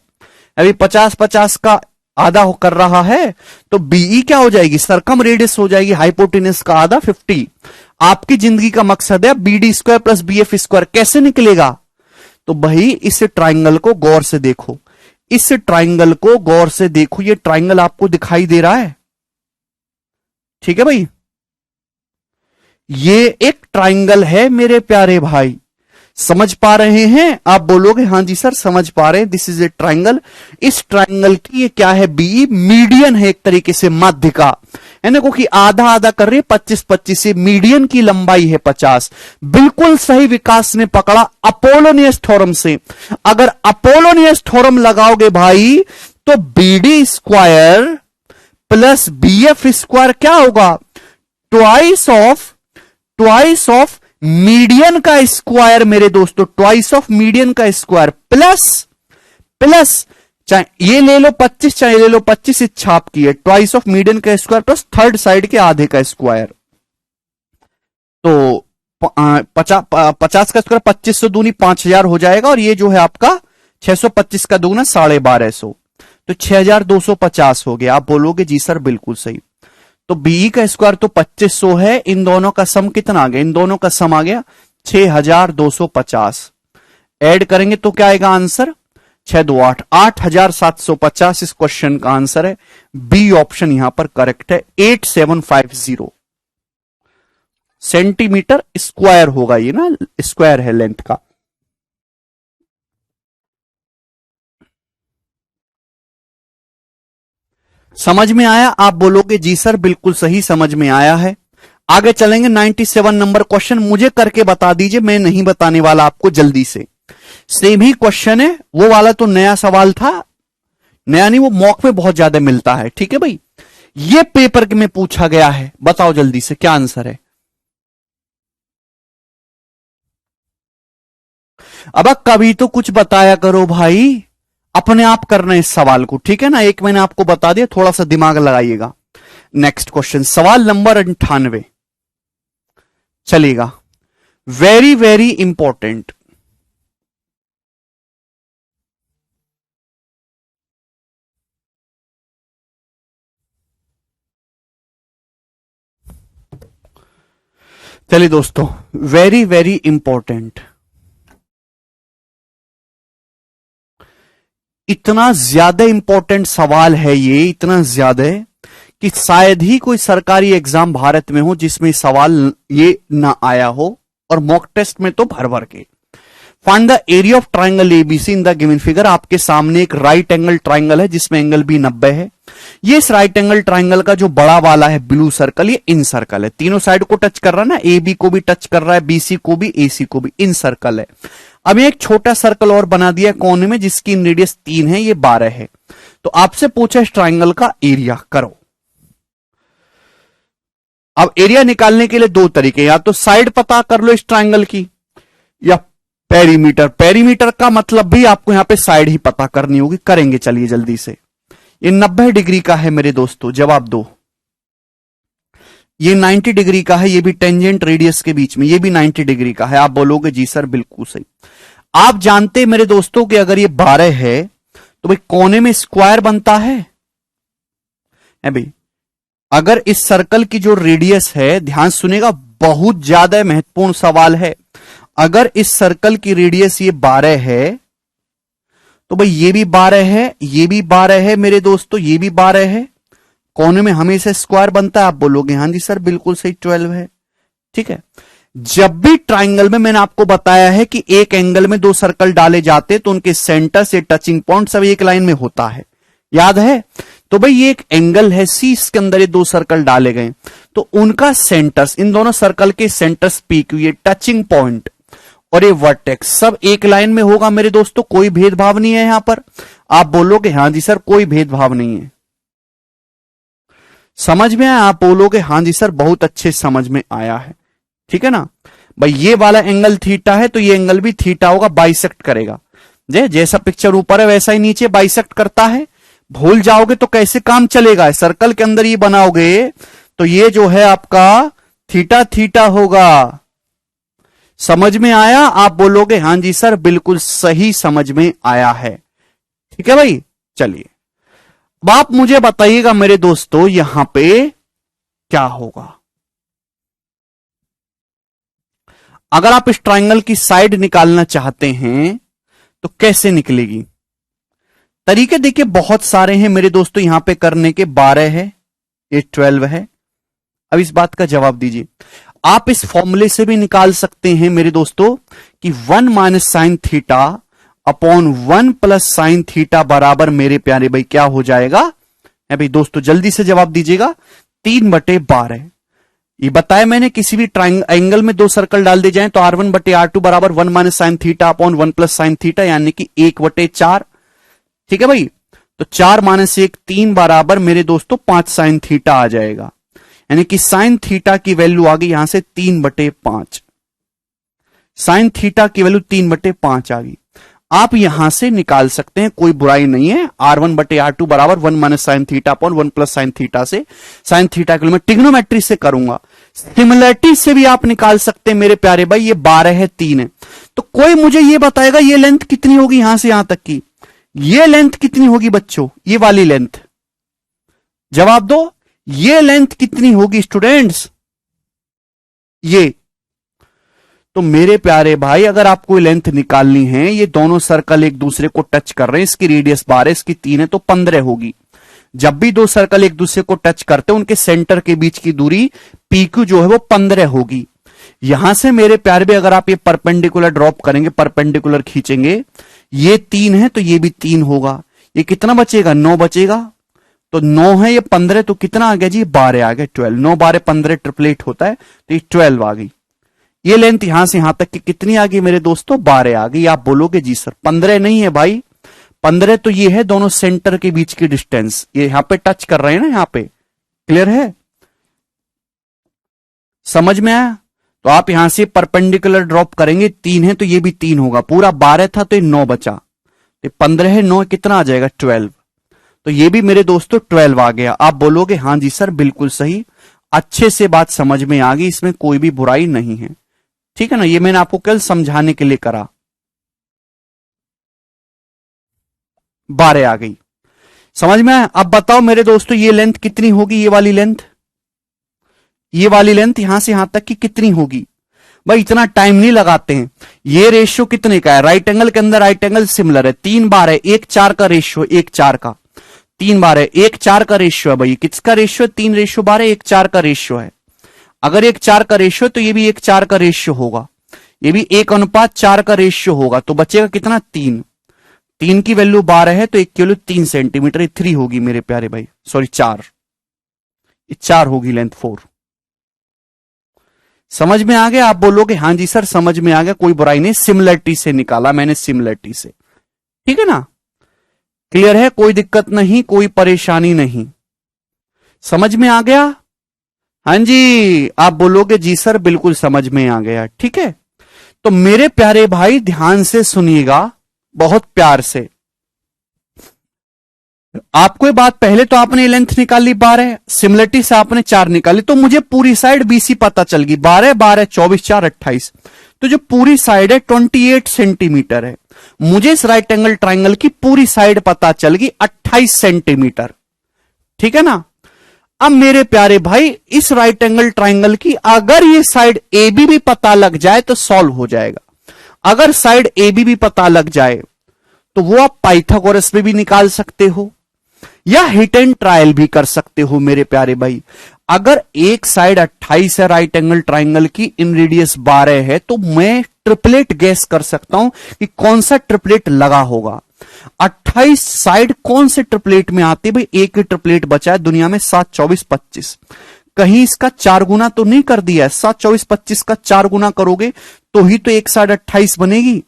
अभी 50 50 का आधा कर रहा है, तो बीई क्या हो जाएगी, सरकम रेडियस हो जाएगी, हाइपोटेनस का आधा 50। आपकी जिंदगी का मकसद है B D square plus B F square. कैसे निकलेगा, तो भाई इस ट्राइंगल को गौर से देखो, इस ट्राइंगल को गौर से देखो, ये ट्राइंगल आपको दिखाई दे रहा है, ठीक है भाई। ये एक ट्राइंगल है मेरे प्यारे भाई, समझ पा रहे हैं। आप बोलोगे हां जी सर समझ पा रहे हैं, दिस इज ए ट्राइंगल। इस ट्राइंगल की ये क्या है, बी मीडियन है, एक तरीके से मध्य का, यानी को कि आधा आधा कर रही है 25 25 से, मीडियन की लंबाई है 50। बिल्कुल सही विकास ने पकड़ा अपोलोनियस थ्योरम से। अगर अपोलोनियस थ्योरम लगाओगे भाई तो B D square plus B F square क्या होगा, ट्वाइस ऑफ मीडियन का स्क्वायर मेरे दोस्तों, ट्वाइस ऑफ मीडियन का स्क्वायर प्लस चाहे ये ले लो 25 चाहे ले लो 25, इस छाप की है, ट्वाइस ऑफ मीडियन का स्क्वायर प्लस थर्ड साइड के आधे का स्क्वायर। तो 50 का स्क्वायर 2500 दूनी 5000 हो जाएगा, और ये जो है आपका 625 का दूना 1250, तो 6250 हो गया। आप बोलोगे जी सर बिल्कुल सही। तो बी का स्क्वायर तो 2500 है, इन दोनों का सम कितना आ गया, इन दोनों का सम आ गया 6250। ऐड करेंगे तो क्या आएगा आंसर, 6 2 8 8750 इस क्वेश्चन का आंसर है। बी ऑप्शन यहां पर करेक्ट है, 8750 सेंटीमीटर स्क्वायर होगा, ये ना स्क्वायर है लेंथ का। समझ में आया, आप बोलोगे जी सर बिल्कुल सही समझ में आया है। आगे चलेंगे 97 नंबर क्वेश्चन, मुझे करके बता दीजिए, मैं नहीं बताने वाला आपको, जल्दी से। सेम ही क्वेश्चन है, वो वाला तो नया सवाल था, नया नहीं, वो मॉक में बहुत ज्यादा मिलता है, ठीक है भाई। ये पेपर में पूछा गया है, बताओ जल्दी से क्या आंसर है। अब कभी तो कुछ बताया करो भाई, अपने आप करना इस सवाल को, ठीक है ना। एक मैंने आपको बता दिया, थोड़ा सा दिमाग लगाइएगा। नेक्स्ट क्वेश्चन, सवाल नंबर 98 चलेगा, वेरी वेरी इंपॉर्टेंट। चलिए दोस्तों, वेरी वेरी इंपॉर्टेंट। इतना ज्यादा इंपॉर्टेंट सवाल है ये, इतना ज्यादा है कि शायद ही कोई सरकारी एग्जाम भारत में हो जिसमें सवाल ये ना आया हो, और मॉक टेस्ट में तो भर भर के। Find the area of triangle ABC in the given figure. आपके सामने एक राइट एंगल ट्राइंगल है जिसमें एंगल बी 90 है। ये इस राइट एंगल ट्राइंगल का जो बड़ा वाला है ब्लू सर्कल, ये इन सर्कल है, तीनों साइड को टच कर रहा है ना, ए बी को भी टच कर रहा है, बीसी को भी, एसी को भी, इन सर्कल है। अब एक छोटा सर्कल और बना दिया कोने में जिसकी रेडियस 3 है, ये 12 है। तो आपसे पूछा इस ट्राइंगल का एरिया करो। अब एरिया निकालने के लिए दो तरीके, या तो साइड पता कर लो इस ट्राइंगल की, या पेरीमीटर। पेरीमीटर का मतलब भी आपको यहां पे साइड ही पता करनी होगी, करेंगे चलिए जल्दी से। ये 90 डिग्री का है मेरे दोस्तों, जवाब दो। ये 90 डिग्री का है, ये भी टेंजेंट रेडियस के बीच में, ये भी 90 डिग्री का है। आप बोलोगे जी सर बिल्कुल सही। आप जानते मेरे दोस्तों कि अगर ये 12 है तो भाई कोने में स्क्वायर बनता है भाई। अगर इस सर्कल की जो रेडियस है, ध्यान सुनेगा, बहुत ज्यादा महत्वपूर्ण सवाल है। अगर इस सर्कल की रेडियस ये 12 है तो भाई ये भी 12 है, ये भी 12 है मेरे दोस्तों, ये भी 12 है, कोने में हमेशा स्क्वायर बनता है। आप बोलोगे हां जी सर बिल्कुल सही, 12 है, ठीक है। जब भी ट्राइंगल में मैंने आपको बताया है कि एक एंगल में दो सर्कल डाले जाते तो उनके सेंटर से टचिंग पॉइंट सब एक लाइन में होता है, याद है? तो भाई ये एक एंगल है सी, इसके अंदर ये दो सर्कल डाले गए तो उनका सेंटर्स, इन दोनों सर्कल के सेंटर्स पी क्यू, ये टचिंग पॉइंट और ये वर्टेक्स सब एक लाइन में होगा मेरे दोस्तों, कोई भेदभाव नहीं है यहां पर। आप बोलोगे हां जी सर कोई भेदभाव नहीं है, समझ में आया? आप बोलोगे हां जी सर बहुत अच्छे समझ में आया है, ठीक है ना भाई। ये वाला एंगल थीटा है तो ये एंगल भी थीटा होगा, बाइसेक्ट करेगा। जैसा पिक्चर ऊपर है वैसा ही नीचे बाइसेक्ट करता है। भूल जाओगे तो कैसे काम चलेगा? सर्कल के अंदर ये बनाओगे तो ये जो है आपका थीटा थीटा होगा। समझ में आया? आप बोलोगे हां जी सर बिल्कुल सही समझ में आया है, ठीक है भाई। चलिए अब आप मुझे बताइएगा मेरे दोस्तों यहां पे क्या होगा। अगर आप इस ट्राइंगल की साइड निकालना चाहते हैं तो कैसे निकलेगी? तरीके देखिए बहुत सारे हैं मेरे दोस्तों यहां पे करने के, 12 है, ये 12 है। अब इस बात का जवाब दीजिए। आप इस फॉर्मूले से भी निकाल सकते हैं मेरे दोस्तों कि 1 minus sine theta upon 1 plus sine theta बराबर मेरे प्यारे भाई क्या हो जाएगा? है भाई दोस्तों जल्दी से जवाब दीजिएगा, 3/12। ये बताया मैंने, किसी भी एंगल में दो सर्कल डाल दिए जाए तो R1/R2 बराबर 1 minus sine theta upon 1 plus sine theta, यानी कि 1/4, ठीक है भाई। तो 4 माइनस 1 3 बराबर मेरे दोस्तों 5 साइन थीटा आ जाएगा, यानी कि साइन थीटा की वैल्यू आ गई यहां से 3/5। साइन थीटा की वैल्यू 3/5 आ गई। आप यहां से निकाल सकते हैं, कोई बुराई नहीं है। R1/R2 बराबर 1 minus sine theta upon 1 plus sine theta से साइन थीटा के लिए मैं ट्रिग्नोमेट्री से करूंगा, सिमिलरिटी से भी आप निकाल सकते हैं मेरे प्यारे भाई। ये 12 है, 3 है, तो कोई मुझे ये बताएगा ये लेंथ कितनी होगी यहां से यहां तक की? ये लेंथ कितनी होगी बच्चों? ये वाली लेंथ, जवाब दो, ये लेंथ कितनी होगी स्टूडेंट्स? ये तो मेरे प्यारे भाई अगर आपको लेंथ निकालनी है, ये दोनों सर्कल एक दूसरे को टच कर रहे हैं, इसकी रेडियस 12, इसकी 3 है तो 15 होगी। जब भी दो सर्कल एक दूसरे को टच करते हैं उनके सेंटर के बीच की दूरी PQ जो है वो 15 होगी। यहां से मेरे प्यारे भाई अगर आप ये परपेंडिकुलर ड्रॉप करेंगे, परपेंडिकुलर खींचेंगे, ये 3 है तो ये भी 3 होगा। ये कितना बचेगा? 9 बचेगा। तो 9 है, ये 15 तो कितना आ गया जी? 12 आ गया, 12। 9 12 15 ट्रिपलेट होता है तो ये 12 आ गई। ये लेंथ यहां से यहां तक की कितनी आ गई मेरे दोस्तों? 12 आ गई। आप बोलोगे जी सर 15 नहीं है भाई, 15 तो ये है दोनों सेंटर के बीच की डिस्टेंस, ये यहां पे टच कर रहे हैं ना, यहां पे क्लियर है? समझ में आया? तो आप यहां से परपेंडिकुलर ड्रॉप करेंगे, 3 है तो ये भी 3 होगा, पूरा 12 था तो ये 9 बचा, तो 15 है, 9 कितना आ जाएगा? 12। तो ये भी मेरे दोस्तों 12 आ गया। आप बोलोगे हां जी सर बिल्कुल सही, अच्छे से बात समझ में आ गई, इसमें कोई भी बुराई नहीं है, ठीक है ना। ये मैंने आपको कल समझाने के लिए करा। 12 आ गई, समझ में आया? अब बताओ मेरे दोस्तों ये लेंथ कितनी होगी? ये वाली लेंथ, ये वाली लेंथ यहां से यहां तक की कितनी होगी? भाई इतना टाइम नहीं लगाते हैं। ये रेशियो कितने का है? राइट एंगल के अंदर राइट एंगल सिमिलर है, 3 बार है, 1/4 का रेशियो, 1/4 का, 3 बार है, 1/4 का रेशियो है भाई। किसका रेशियो? 3/12, 1/4 का रेशियो है। अगर 1/4 का रेशियो तो ये भी 1/4 का रेशियो होगा, ये भी 1:4 का रेशियो होगा, तो बचेगा कितना? 3। 3 की वैल्यू 12 है तो 1 की वैल्यू 3 सेंटीमीटर, 3 होगी मेरे प्यारे भाई, सॉरी 4, 4 होगी लेंथ, 4। समझ में आ गया? आप बोलोगे हां जी सर समझ में आ गया, कोई बुराई नहीं, सिमिलरिटी से निकाला मैंने, सिमिलरिटी से, ठीक है ना। क्लियर है? कोई दिक्कत नहीं, कोई परेशानी नहीं, समझ में आ गया? हां जी, आप बोलोगे जी सर बिल्कुल समझ में आ गया, ठीक है। तो मेरे प्यारे भाई ध्यान से सुनिएगा, बहुत प्यार से। आपको ये बात, पहले तो आपने लेंथ निकाली 12, सिमिलरिटी से आपने 4 निकाली, तो मुझे पूरी साइड BC पता चल गई, 12 12 24 4 28, तो जो पूरी साइड है 28 सेंटीमीटर है। मुझे इस राइट एंगल ट्राइंगल की पूरी साइड पता चल गई 28 सेंटीमीटर, ठीक है ना। अब मेरे प्यारे भाई इस राइट एंगल ट्राइंगल की अगर ये साइड AB भी पता लग जाए तो सॉल्व हो जाएगा। अगर साइड AB भी पता लग जाए तो वो आप पाइथागोरस में भी निकाल सकते हो या हिट एंड ट्रायल भी कर सकते हो मेरे प्यारे भाई। अगर एक साइड 28 है राइट एंगल ट्राइंगल की, इन रेडियस 12 है, तो मैं ट्रिपलेट गैस कर सकता हूं कि कौन सा ट्रिपलेट लगा होगा। 28 साइड कौन से ट्रिपलेट में आती है भाई? एक ही ट्रिपलेट बचा है दुनिया में, 7 24 25। कहीं इसका 4 गुना तो नहीं कर दिया है? 7 24 25 का 4 गुना करोगे तो ही तो एक साइड 28 बनेगी।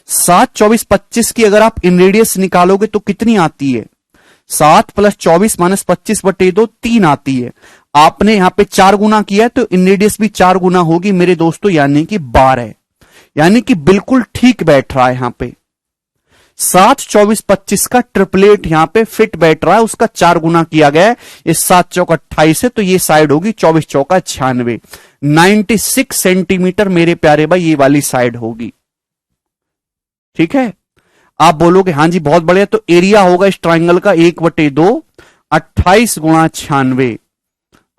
7 24 25 की अगर आप इन रेडियस निकालोगे तो कितनी आती है? 7 प्लस 24 माइनस 25/2 3 आती है। आपने यहां पे 4 गुना किया है तो इन रेडियस भी 4 गुना होगी मेरे दोस्तों, यानी कि 12। यानी कि बिल्कुल ठीक बैठ रहा है यहां पे। 7 24 25 का ट्रिपलेट यहां पे फिट बैठ रहा है, उसका 4 गुना किया गया है। ये 7 चौक 28 है तो ये साइड होगी 24 चौका 96, 96 सेंटीमीटर मेरे प्यारे भाई ये वाली साइड होगी। ठीक है, आप बोलोगे हाँ जी बहुत बढ़िया, तो एरिया होगा इस ट्राइंगल का 1/2, 28 गुणा 96।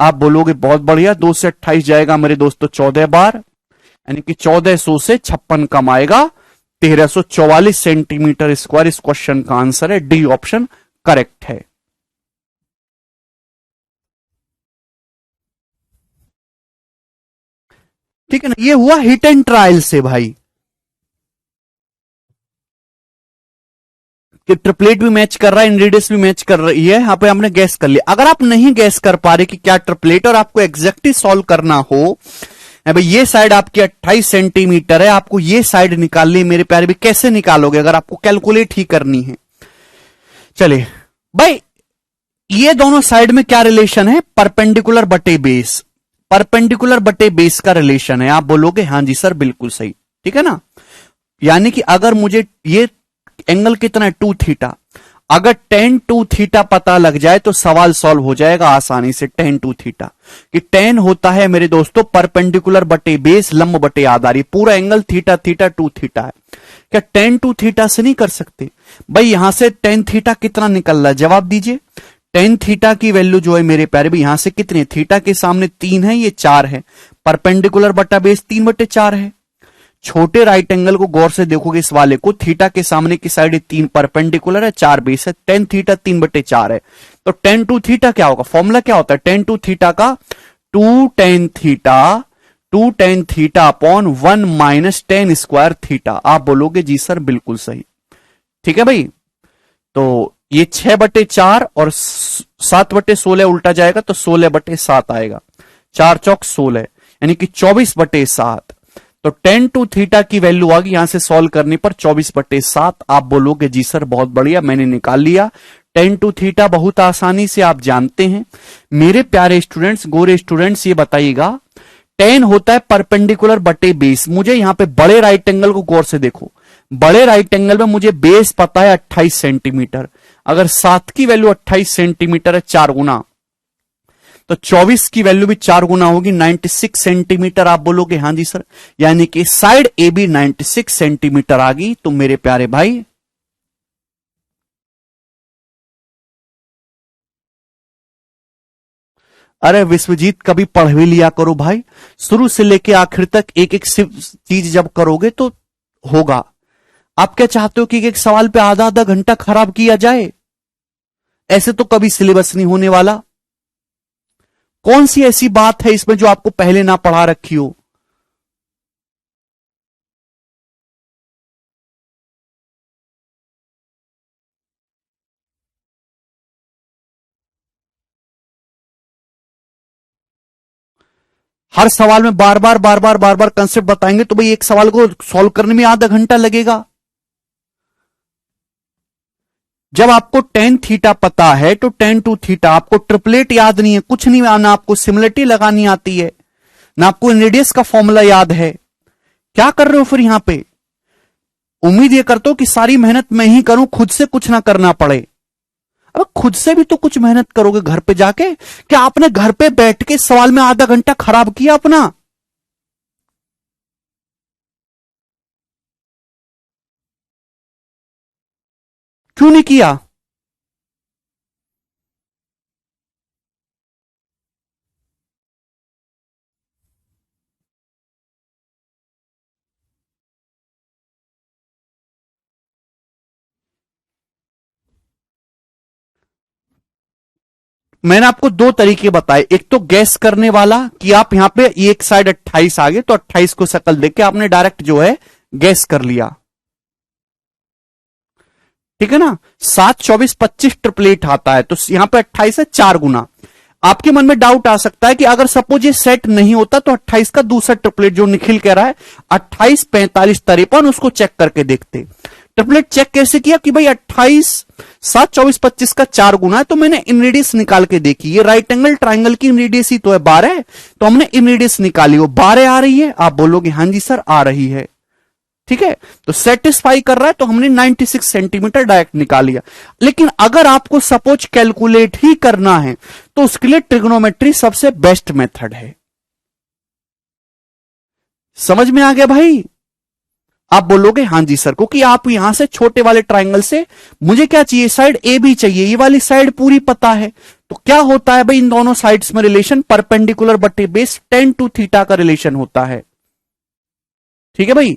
आप बोलोगे बहुत बढ़िया, 2 से 28 जाएगा मेरे दोस्तों 14 बार, यानी कि 1400 से 56 कम आएगा, 1344 सेंटीमीटर स्क्वायर। इस क्वेश्चन का आंसर है डी ऑप्शन करेक्ट है। ठीक है ना, ये हुआ हिट एंड ट्रायल से भाई, कि ट्रिपलेट भी मैच कर रहा है, इनरेडियस भी मैच कर रही है। यहां पे हमने गैस कर लिया। अगर आप नहीं गैस कर पा रहे कि क्या ट्रिपलेट, और आपको एग्जैक्टली सॉल्व करना हो, भाई ये साइड आपकी 28 सेंटीमीटर है, आपको ये साइड निकालनी है मेरे प्यारे भी, कैसे निकालोगे अगर आपको कैलकुलेट ही करनी है? चलिए भाई, ये दोनों साइड में क्या रिलेशन है? परपेंडिकुलर बटे बेस, परपेंडिकुलर बटे बेस का रिलेशन है। आप बोलोगे हाँ जी सर बिल्कुल सही, ठीक है ना। यानी कि अगर मुझे ये एंगल कितना है 2 थीटा, अगर टेन टू थीटा पता लग जाए तो सवाल सॉल्व हो जाएगा आसानी से। टेन टू थीटा कि टेन होता है मेरे दोस्तों परपेंडिकुलर बटे बेस, लंब बटे आधार, ये पूरा एंगल थीटा थीटा 2 थीटा है। क्या टेन टू थीटा से नहीं कर सकते भाई? यहां से टेन थीटा कितना निकल रहा है, जवाब दीजिए। टेन थीटा की वैल्यू जो है मेरे प्यारे भी, यहां से कितने, थीटा के सामने 3 है, ये 4 है, परपेंडिकुलर बटा बेस 3/4 है। छोटे राइट एंगल को गौर से देखोगे इस वाले को, थीटा के सामने की साइड 3 परपेंडिकुलर है, 4 बेस है, टेन थीटा 3/4 है। तो टेन टू थीटा क्या होगा? फॉर्मूला क्या होता है टेन टू थीटा का? Two tan theta, two tan theta upon 1 minus tan square theta. आप बोलोगे जी सर बिल्कुल सही, ठीक है भाई। तो ये 6/4 और 7/16 उल्टा जाएगा तो 16/7 आएगा, 4 चौक 16, यानी कि 24/7। तो टेन टू थीटा की वैल्यू आ गई, यहां से सॉल्व करने पर 24/7। आप बोलोगे जी सर बहुत बढ़िया, मैंने निकाल लिया टेन टू थीटा बहुत आसानी से, आप जानते हैं। मेरे प्यारे स्टूडेंट्स, गोरे स्टूडेंट्स, ये बताइएगा टेन होता है परपेंडिकुलर बटे बेस। मुझे यहां पे बड़े राइट एंगल को गौर से देखो, बड़े राइट एंगल में मुझे बेस पता है 28 सेंटीमीटर, अगर 7 की वैल्यू 28 सेंटीमीटर है 4 गुना, तो 24 की वैल्यू भी 4 गुना होगी, 96 सेंटीमीटर। आप बोलोगे हाँ जी सर, यानी कि साइड ए बी 96 सेंटीमीटर आ गई। तो मेरे प्यारे भाई, अरे विश्वजीत कभी पढ़ भी लिया करो भाई, शुरू से लेके आखिर तक एक एक चीज जब करोगे तो होगा। आप क्या चाहते हो कि एक एक सवाल पे आधा आधा घंटा खराब किया जाए? ऐसे तो कभी सिलेबस नहीं होने वाला। कौन सी ऐसी बात है इसमें जो आपको पहले ना पढ़ा रखी हो? हर सवाल में बार बार बार बार बार बार कंसेप्ट बताएंगे तो भाई एक सवाल को सॉल्व करने में आधा घंटा लगेगा। जब आपको टेन थीटा पता है तो टेन टू थीटा, आपको ट्रिपलेट याद नहीं है, कुछ नहीं आना, आपको सिमिलरिटी लगानी आती है ना, आपको रेडियस का फॉर्मूला याद है। क्या कर रहे हो फिर यहां पे? उम्मीद ये करता हूं कि सारी मेहनत मैं ही करूं, खुद से कुछ ना करना पड़े। अब खुद से भी तो कुछ मेहनत करोगे घर पे जाके। क्या आपने घर पे बैठ के सवाल में आधा घंटा खराब किया अपना? क्यों नहीं किया? मैंने आपको दो तरीके बताए, एक तो गैस करने वाला कि आप यहां पे एक साइड 28 आ गए तो 28 को शक्ल देख के आपने डायरेक्ट जो है गैस कर लिया, ठीक है ना। 7 24 25 ट्रिपलेट आता है, तो यहां पे 28 है 4 गुना। आपके मन में डाउट आ सकता है कि अगर सपोज ये सेट नहीं होता तो 28 का दूसरा ट्रिपलेट जो निखिल कह रहा है 28 45 53, उसको चेक करके देखते। ट्रिपलेट चेक कैसे किया कि भाई 28 7 24 25 का 4 गुना है, तो मैंने इनरेडियस निकाल के देखी, ये राइट एंगल ट्राइंगल की इनरेडियस ही तो है 12, तो हमने इनरेडियस निकाली, वो 12 आ रही है। आप बोलोगे हां जी सर आ रही है, ठीक है, तो सेटिस्फाई कर रहा है, तो हमने 96 सेंटीमीटर डायरेक्ट निकाल लिया। लेकिन अगर आपको सपोज कैलकुलेट ही करना है तो उसके लिए ट्रिग्नोमेट्री सबसे बेस्ट मेथड है। समझ में आ गया भाई? आप बोलोगे हां जी सर, क्योंकि आप यहां से छोटे वाले ट्राइंगल से मुझे क्या चाहिए, साइड ए भी चाहिए, ये वाली साइड पूरी पता है। तो क्या होता है भाई, इन दोनों साइड्स में रिलेशन परपेंडिकुलर बटे बेस tan टू थीटा का रिलेशन होता है, ठीक है भाई।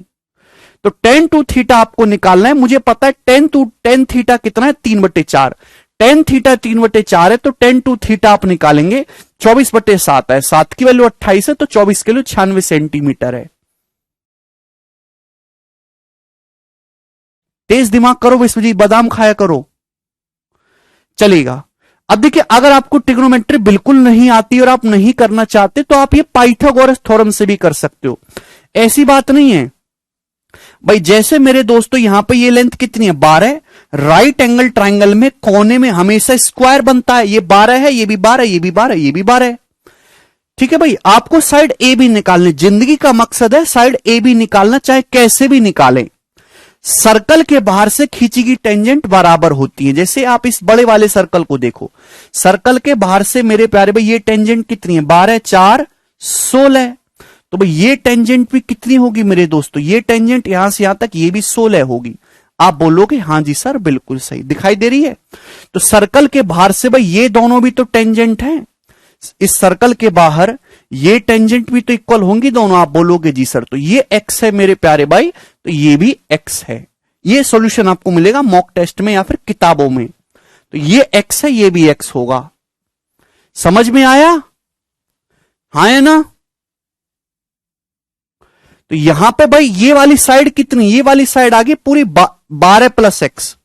तो tan टू थीटा आपको निकालना है, मुझे पता है tan थीटा कितना है 3/4, tan थीटा 3/4 है, तो tan टू थीटा आप निकालेंगे 24/7 है, 7 की वैल्यू 28 है, तो 24 की वैल्यू 96 सेंटीमीटर है। तेज दिमाग करो विश्वजीत, बादाम खाया करो, चलेगा। अब देखिए, अगर आपको ट्रिग्नोमेट्री बिल्कुल नहीं आती और आप नहीं करना चाहते तो आप ये पाइथागोरस थ्योरम से भी कर सकते हो, ऐसी बात नहीं है भाई। जैसे मेरे दोस्तों यहां पे ये लेंथ कितनी है 12, राइट एंगल ट्राइंगल में कोने में हमेशा स्क्वायर बनता है, ये 12 है, ये भी 12, ये भी 12, ये भी 12 है, ठीक है भाई। आपको साइड ए भी निकालनी, जिंदगी का मकसद है साइड ए भी निकालना, चाहे कैसे भी निकालें। सर्कल के बाहर से खींची गई टेंजेंट बराबर होती है। जैसे आप इस बड़े वाले सर्कल को देखो, सर्कल के बाहर से मेरे प्यारे भाई ये टेंजेंट कितनी है 12 4 16, तो भाई ये टेंजेंट भी कितनी होगी मेरे दोस्तों, ये टेंजेंट यहां से यहां तक ये भी 16 होगी। आप बोलोगे हां जी सर बिल्कुल सही दिखाई दे रही है। तो सर्कल के बाहर से भाई ये दोनों भी तो टेंजेंट हैं, इस सर्कल के बाहर ये टेंजेंट भी तो इक्वल होंगी दोनों। आप बोलोगे जी सर, तो ये x है मेरे प्यारे भाई, तो ये भी x है। ये सॉल्यूशन आपको मिलेगा मॉक टेस्ट में या फिर किताबों में, तो ये x है, ये भी x होगा। समझ में आया? हाँ है ना। तो यहां पे भाई ये वाली साइड कितनी, ये वाली साइड आ गई पूरी 12 plus x,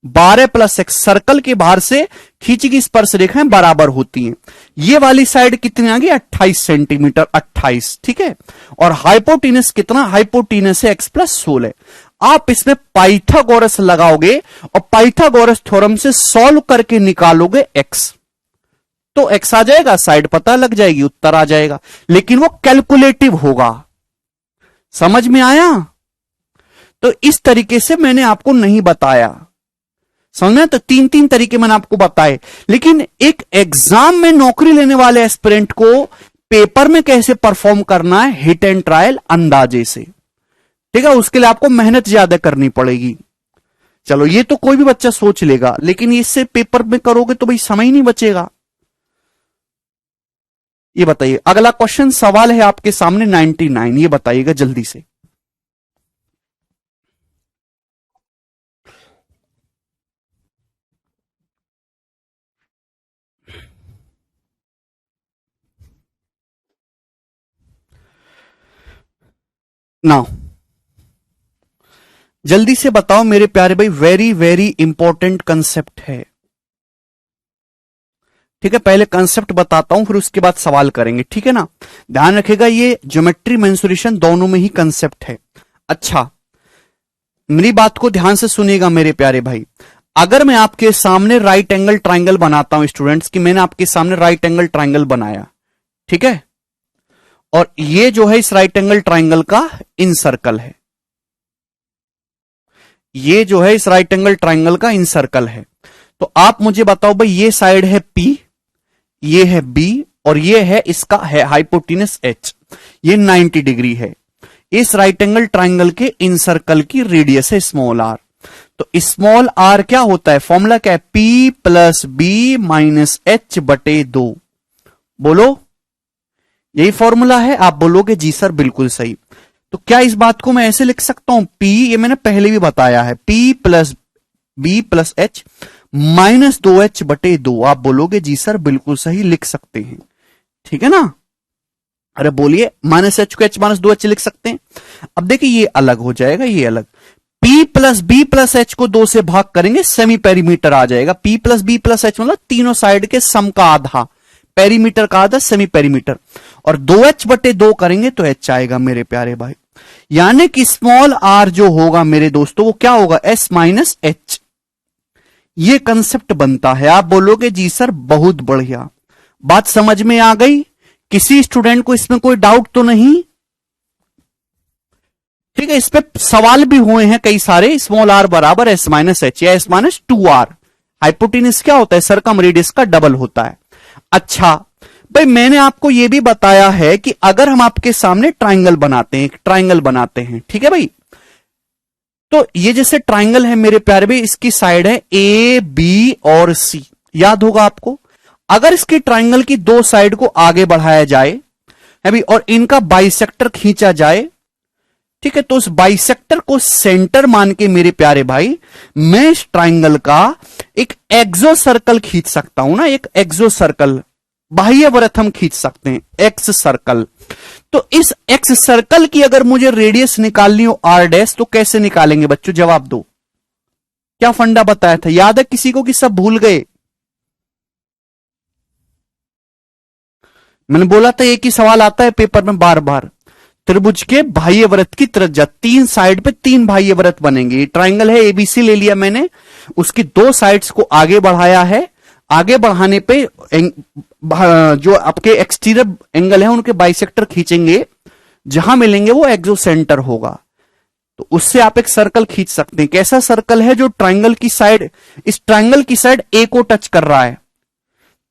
12 plus x. Circle के बाहर से खींची गई स्पर्श रेखाएं बराबर होती हैं। ये वाली साइड कितनी आ गई 28 सेंटीमीटर, 28, ठीक है। और हाइपोटीनस कितना, हाइपोटीनस है x प्लस 16। आप इसमें पाइथागोरस लगाओगे और पाइथागोरस थ्योरम से सॉल्व करके निकालोगे x, तो x आ जाएगा, साइड पता लग जाएगी, उत्तर आ जाएगा, लेकिन वो कैलकुलेटिव होगा। समझ में आया? तो इस तरीके से मैंने आपको नहीं बताया, समझ में? तो 3 तरीके मैंने आपको बताए, लेकिन एक एग्जाम में नौकरी लेने वाले एस्पिरेंट को पेपर में कैसे परफॉर्म करना है, हिट एंड ट्रायल अंदाजे से, ठीक है। उसके लिए आपको मेहनत ज्यादा करनी पड़ेगी। चलो ये तो कोई भी बच्चा सोच लेगा, लेकिन इससे पेपर में करोगे तो भाई समय ही नहीं बचेगा। ये बताइए, अगला क्वेश्चन सवाल है आपके सामने 99, ये बताइएगा जल्दी से। नाउ जल्दी से बताओ मेरे प्यारे भाई, वेरी वेरी इंपॉर्टेंट कंसेप्ट है, ठीक है। पहले कंसेप्ट बताता हूं, फिर उसके बाद सवाल करेंगे, ठीक है ना। ध्यान रखिएगा, ये ज्योमेट्री मेंसुरेशन दोनों में ही कंसेप्ट है। अच्छा, मेरी बात को ध्यान से सुनिएगा मेरे प्यारे भाई। अगर मैं आपके सामने राइट एंगल ट्राइंगल बनाता हूं स्टूडेंट्स, कि मैंने आपके सामने राइट एंगल ट्राइंगल बनाया, ठीक है, और ये जो है इस राइट एंगल ट्राइंगल का इन सर्कल है, ये जो है इस राइट एंगल ट्राइंगल का इन सर्कल है। तो आप मुझे बताओ भाई, ये साइड है P, ये है B, और ये है इसका है हाइपोटेनस H, ये 90 डिग्री है। इस राइट एंगल ट्राइंगल के इन सर्कल की रेडियस है स्मॉल r। तो स्मॉल r क्या होता है, फॉर्मूला क्या है, P plus B minus H बटे 2। बोलो, यही फॉर्मूला है। आप बोलोगे जी सर बिल्कुल सही। तो क्या इस बात को मैं ऐसे लिख सकता हूं, P, ये मैंने पहले भी बताया है, P plus B plus H -2h/2। आप बोलोगे जी सर बिल्कुल सही, लिख सकते हैं, ठीक है ना। अरे बोलिए, -h को h -2h लिख सकते हैं। अब देखिए ये अलग हो जाएगा, ये अलग। P plus B plus H को 2 से भाग करेंगे, सेमी पेरीमीटर आ जाएगा। P plus B plus H मतलब तीनों साइड के सम का आधा, पेरीमीटर का आधा, सेमी पेरीमीटर। और 2h/2 करेंगे तो h आएगा मेरे प्यारे भाई। यानी कि स्मॉल r जो होगा मेरे दोस्तों वो क्या होगा, s - h। ये कंसेप्ट बनता है। आप बोलोगे जी सर बहुत बढ़िया, बात समझ में आ गई। किसी स्टूडेंट को इसमें कोई डाउट तो नहीं? ठीक है, इस पे सवाल भी हुए हैं कई सारे। स्मॉल r बराबर s - h या s - 2r। हाइपोटेनस क्या होता है, सरकम रेडियस का डबल होता है। अच्छा भाई, मैंने आपको यह भी बताया है कि अगर हम आपके सामने ट्राइंगल बनाते हैं, एक ट्राइंगल बनाते हैं, ठीक है भाई, तो ये जैसे ट्राइंगल है मेरे प्यारे भाई, इसकी साइड है ए बी और सी, याद होगा आपको। अगर इसकी ट्राइंगल की दो साइड को आगे बढ़ाया जाए है भाई और इनका बाइसेक्टर खींचा जाए, ठीक है, तो उस बाइसेक्टर को सेंटर मान के मेरे प्यारे भाई मैं इस ट्राइंगल का एक एक्सो सर्कल खींच सकता हूं ना, एक एक्सो सर्कल, बाह्य वृत्त हम खींच सकते हैं, एक्स सर्कल। तो इस एक्स सर्कल की अगर मुझे रेडियस निकालनी हो आर डैश, तो कैसे निकालेंगे बच्चों, जवाब दो। क्या फंडा बताया था, याद है किसी को कि सब भूल गए? मैंने बोला था एक ही सवाल आता है पेपर में बार बार। त्रिभुज के बाह्य वृत्त की त्रिज्या, तीन साइड पे तीन बाह्य वृत्त बनेंगे। ट्राइंगल है एबीसी ले लिया मैंने, उसकी दो साइड्स को आगे बढ़ाया है, आगे बढ़ाने पे जो आपके एक्सटीरियर एंगल है उनके बाइसेक्टर खींचेंगे, जहां मिलेंगे वो एक्सो सेंटर होगा। तो उससे आप एक सर्कल खींच सकते हैं। कैसा सर्कल है, जो ट्राइंगल की साइड, इस ट्राइंगल की साइड ए को टच कर रहा है।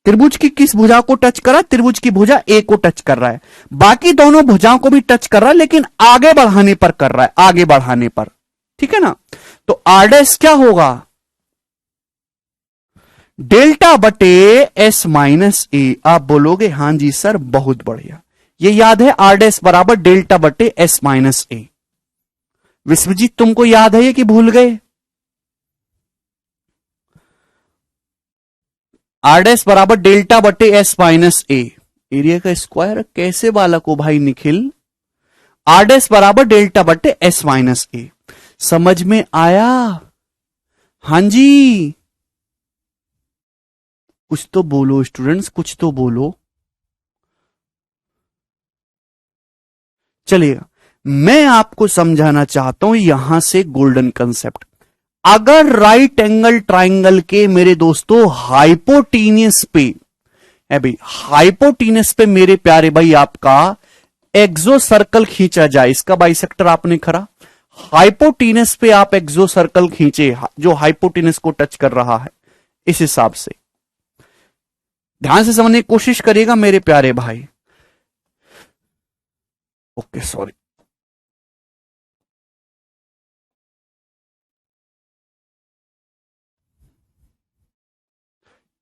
त्रिभुज की किस भुजा को टच कर रहा है, त्रिभुज की भुजा ए को टच कर रहा है। बाकी दोनों भुजाओं को भी टच कर रहा है, लेकिन आगे बढ़ाने पर कर रहा है, आगे बढ़ाने पर, ठीक है ना। तो आर डैश क्या होगा, डेल्टा बटे एस माइनस ए। आप बोलोगे हां जी सर बहुत बढ़िया, ये याद है, आर डैश बराबर डेल्टा बटे एस माइनस ए। विश्वजीत तुमको याद है ये कि भूल गए? आर डैश बराबर डेल्टा बटे एस माइनस ए, एरिया का स्क्वायर। कैसे बालक हो भाई निखिल? आर डैश बराबर डेल्टा बटे एस माइनस ए, समझ में आया? हां जी, कुछ तो बोलो स्टूडेंट्स, कुछ तो बोलो। चलिएगा, मैं आपको समझाना चाहता हूं यहां से गोल्डन कंसेप्ट। अगर राइट एंगल ट्राइंगल के मेरे दोस्तों हाइपोटीनियस पे है भाई, हाइपोटीनियस पे मेरे प्यारे भाई आपका एक्सो सर्कल खींचा जाए, इसका बाइसेक्टर आपने खरा, हाइपोटीनियस पे आप एक्सो सर्कल खींचे जो हाइपोटीनियस को टच कर रहा है, इस हिसाब से ध्यान से समझने की कोशिश करिएगा मेरे प्यारे भाई। ओके सॉरी,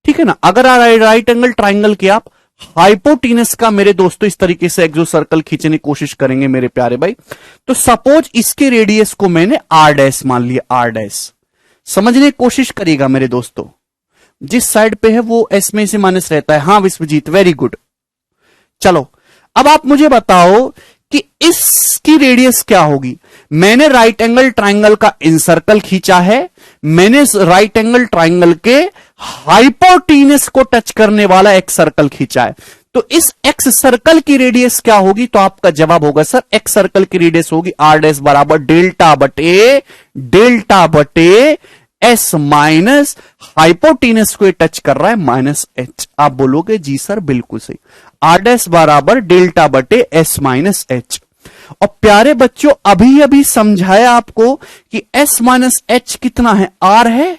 ठीक है ना। अगर राइट एंगल ट्राइंगल के आप हाइपोटीनस का मेरे दोस्तों इस तरीके से एक्सो सर्कल खींचने की कोशिश करेंगे मेरे प्यारे भाई, तो सपोज इसके रेडियस को मैंने आर डैश मान लिया, आर डैश। समझने की कोशिश करिएगा मेरे दोस्तों, जिस साइड पे है वो एस में से माइनस रहता है। हां विश्वजीत वेरी गुड। चलो अब आप मुझे बताओ कि इसकी रेडियस क्या होगी। मैंने राइट एंगल ट्राइंगल का इनसर्कल खींचा है, मैंने राइट एंगल ट्राइंगल के हाइपोटीनस को टच करने वाला एक सर्कल खींचा है, तो इस एक्स सर्कल की रेडियस क्या होगी? तो आपका जवाब होगा सर एक्स सर्कल की रेडियस होगी आर डैश बराबर डेल्टा बटे एस माइनस हाइपोटीनस को टच कर रहा है माइनस एच। आप बोलोगे जी सर बिल्कुल सही, आर डैश बराबर डेल्टा बटे एस माइनस एच। और प्यारे बच्चों अभी अभी समझाया आपको कि एस माइनस एच कितना है, आर है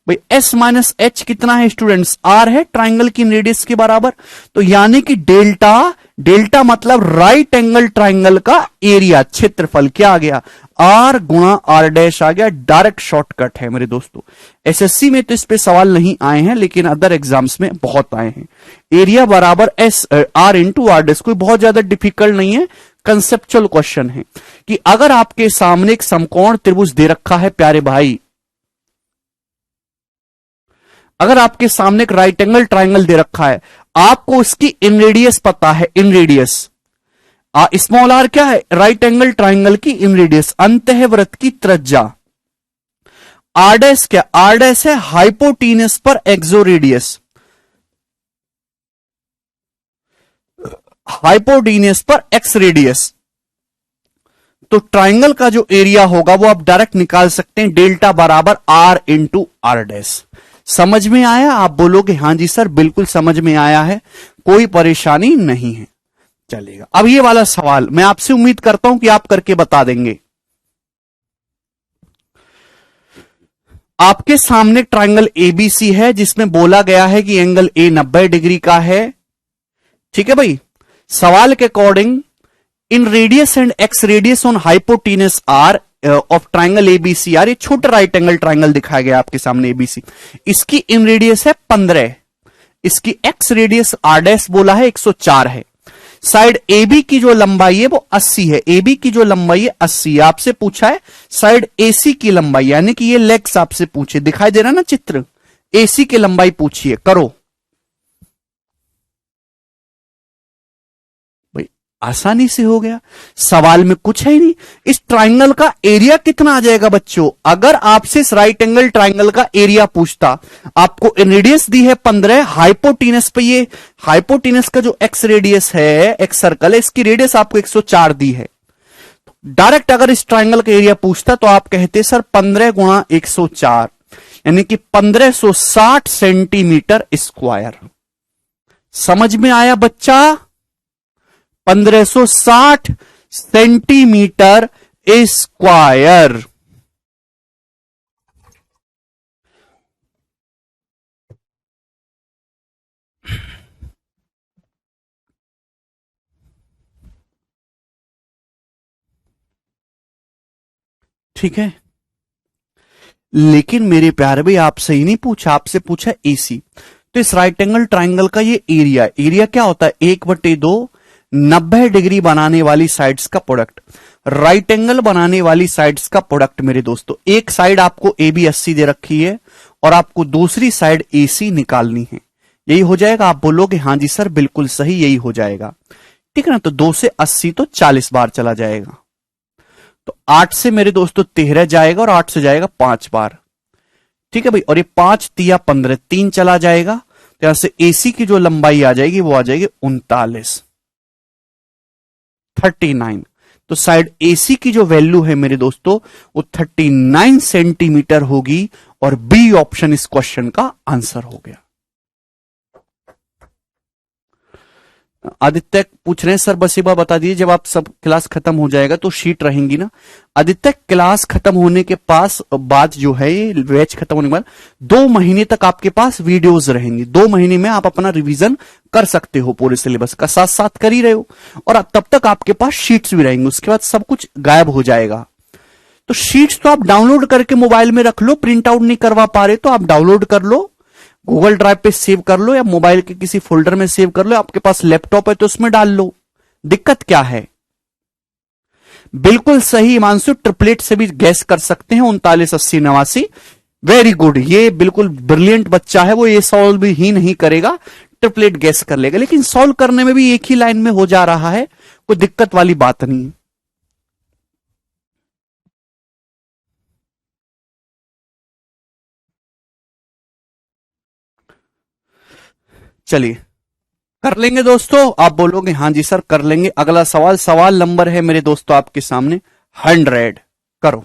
भाई। एस माइनस एच कितना है स्टूडेंट्स, आर है, ट्राइंगल की रेडियस के बराबर। तो यानी कि डेल्टा मतलब राइट एंगल ट्राइंगल का एरिया, क्षेत्रफल क्या आ गया, आर गुणा आर डैश आ गया। डायरेक्ट शॉर्टकट है मेरे दोस्तों। एसएससी में तो इस पे सवाल नहीं आए हैं, लेकिन अदर एग्जाम्स में बहुत आए हैं। एरिया बराबर S R into R dash, कोई बहुत ज्यादा डिफिकल्ट नहीं है, कंसेप्चुअल क्वेश्चन है कि अगर आपके सामने एक समकोण त्रिभुज दे रखा है प्यारे भाई, अगर आपके सामने एक राइट एंगल ट्राइंगल दे रखा है, आपको इसकी इन रेडियस पता है, इन रेडियस स्मॉल आर क्या है, राइट एंगल ट्राइंगल की इन रेडियस, अंतः वृत्त की त्रिज्या। आर डैश क्या, आर डैश है हाइपोटीनस पर एक्सो रेडियस, हाइपोटीनस पर एक्स रेडियस। तो ट्राइंगल का जो एरिया होगा वो आप डायरेक्ट निकाल सकते हैं, डेल्टा बराबर आर इंटू आर डैश। समझ में आया? आप बोलोगे हां जी सर बिल्कुल समझ में आया है, कोई परेशानी नहीं है, चलेगा। अब ये वाला सवाल मैं आपसे उम्मीद करता हूं कि आप करके बता देंगे। आपके सामने ट्राइंगल एबीसी है जिसमें बोला गया है कि एंगल ए 90 डिग्री का है, ठीक है भाई। सवाल के according in radius and ex radius on hypotenuse R of triangle ABC R, ये छोटा राइट एंगल ट्राइंगल दिखाया गया आपके सामने एबीसी, इसकी इन रेडियस है 15, इसकी एक्स रेडियस आर डैश बोला है 104 है। साइड AB की जो लंबाई है वो 80 है, AB की जो लंबाई है 80 है। आपसे पूछा है साइड AC की लंबाई, यानी कि ये लेग्स आपसे पूछे, दिखाई दे रहा ना चित्र, AC की लंबाई पूछिए, करो भाई, आसानी से हो गया, सवाल में कुछ है ही नहीं। इस ट्राइंगल का एरिया कितना आ जाएगा बच्चों, अगर आपसे इस राइट एंगल ट्राइंगल का एरिया पूछता, आपको रेडियस दी है 15, हाइपोटीनस पे, ये हाइपोटीनस का जो एक्स रेडियस है, एक्स सर्कल है, इसकी रेडियस आपको 104 दी है। डायरेक्ट अगर इस ट्राइंगल का एरिया पूछता तो आप कहते सर 15 गुणा 104 यानी कि 1560 सेंटीमीटर स्क्वायर। समझ में आया बच्चा? 1560 सेंटीमीटर स्क्वायर। ठीक है, लेकिन मेरे प्यारे भाई आपसे ही नहीं पूछा, आपसे पूछा एसी। तो इस राइट एंगल ट्राइंगल का ये एरिया, एरिया क्या होता है, 1/2 90 डिग्री बनाने वाली साइड्स का प्रोडक्ट, राइट एंगल बनाने वाली साइड्स का प्रोडक्ट। मेरे दोस्तों, एक साइड आपको AB 80 दे रखी है और आपको दूसरी साइड AC निकालनी है, यही हो जाएगा। आप बोलोगे हां जी सर बिल्कुल सही, यही हो जाएगा, ठीक है ना। तो 2 से 80 तो 40 बार चला जाएगा, तो 8 से मेरे दोस्तों 13 जाएगा और 8 से जाएगा 5 बार, ठीक है भाई। और ये 5 तिया 15, 3 चला जाएगा, तो यहां से AC की जो लंबाई आ जाएगी वो आ जाएगी 39। तो साइड AC की जो वैल्यू है मेरे दोस्तों वो 39 सेंटीमीटर होगी और बी ऑप्शन इस क्वेश्चन का आंसर हो गया। आदित्य पूछ रहे हैं सर बस एक बार बता दीजिए, जब आप सब क्लास खत्म हो जाएगा तो शीट रहेंगी ना। आदित्य क्लास खत्म होने के बाद जो है ये बैच खत्म होने के बाद 2 महीने तक आपके पास वीडियोस रहेंगी। 2 महीने में आप अपना रिवीजन कर सकते हो, पूरे सिलेबस का साथ साथ कर ही रहे हो, और तब तक आपके पास शीट्स भी रहेंगी। उसके बाद सब कुछ गायब हो जाएगा। तो शीट्स तो आप डाउनलोड करके मोबाइल में रख लो, प्रिंट आउट नहीं करवा पा रहे तो आप डाउनलोड कर लो, गूगल ड्राइव पे सेव कर लो या मोबाइल के किसी फोल्डर में सेव कर लो, आपके पास लैपटॉप है तो उसमें डाल लो, दिक्कत क्या है। बिल्कुल सही हिमांशु, ट्रिपलेट से भी गैस कर सकते हैं 39 80 89। वेरी गुड, ये बिल्कुल ब्रिलियंट बच्चा है, वो ये सॉल्व ही नहीं करेगा, ट्रिपलेट गैस कर लेगा, लेकिन सॉल्व करने में भी एक ही लाइन में हो जा रहा है, कोई दिक्कत वाली बात नहीं है। चलिए कर लेंगे दोस्तों, आप बोलोगे हां जी सर कर लेंगे। अगला सवाल, सवाल नंबर है मेरे दोस्तों आपके सामने 100, करो।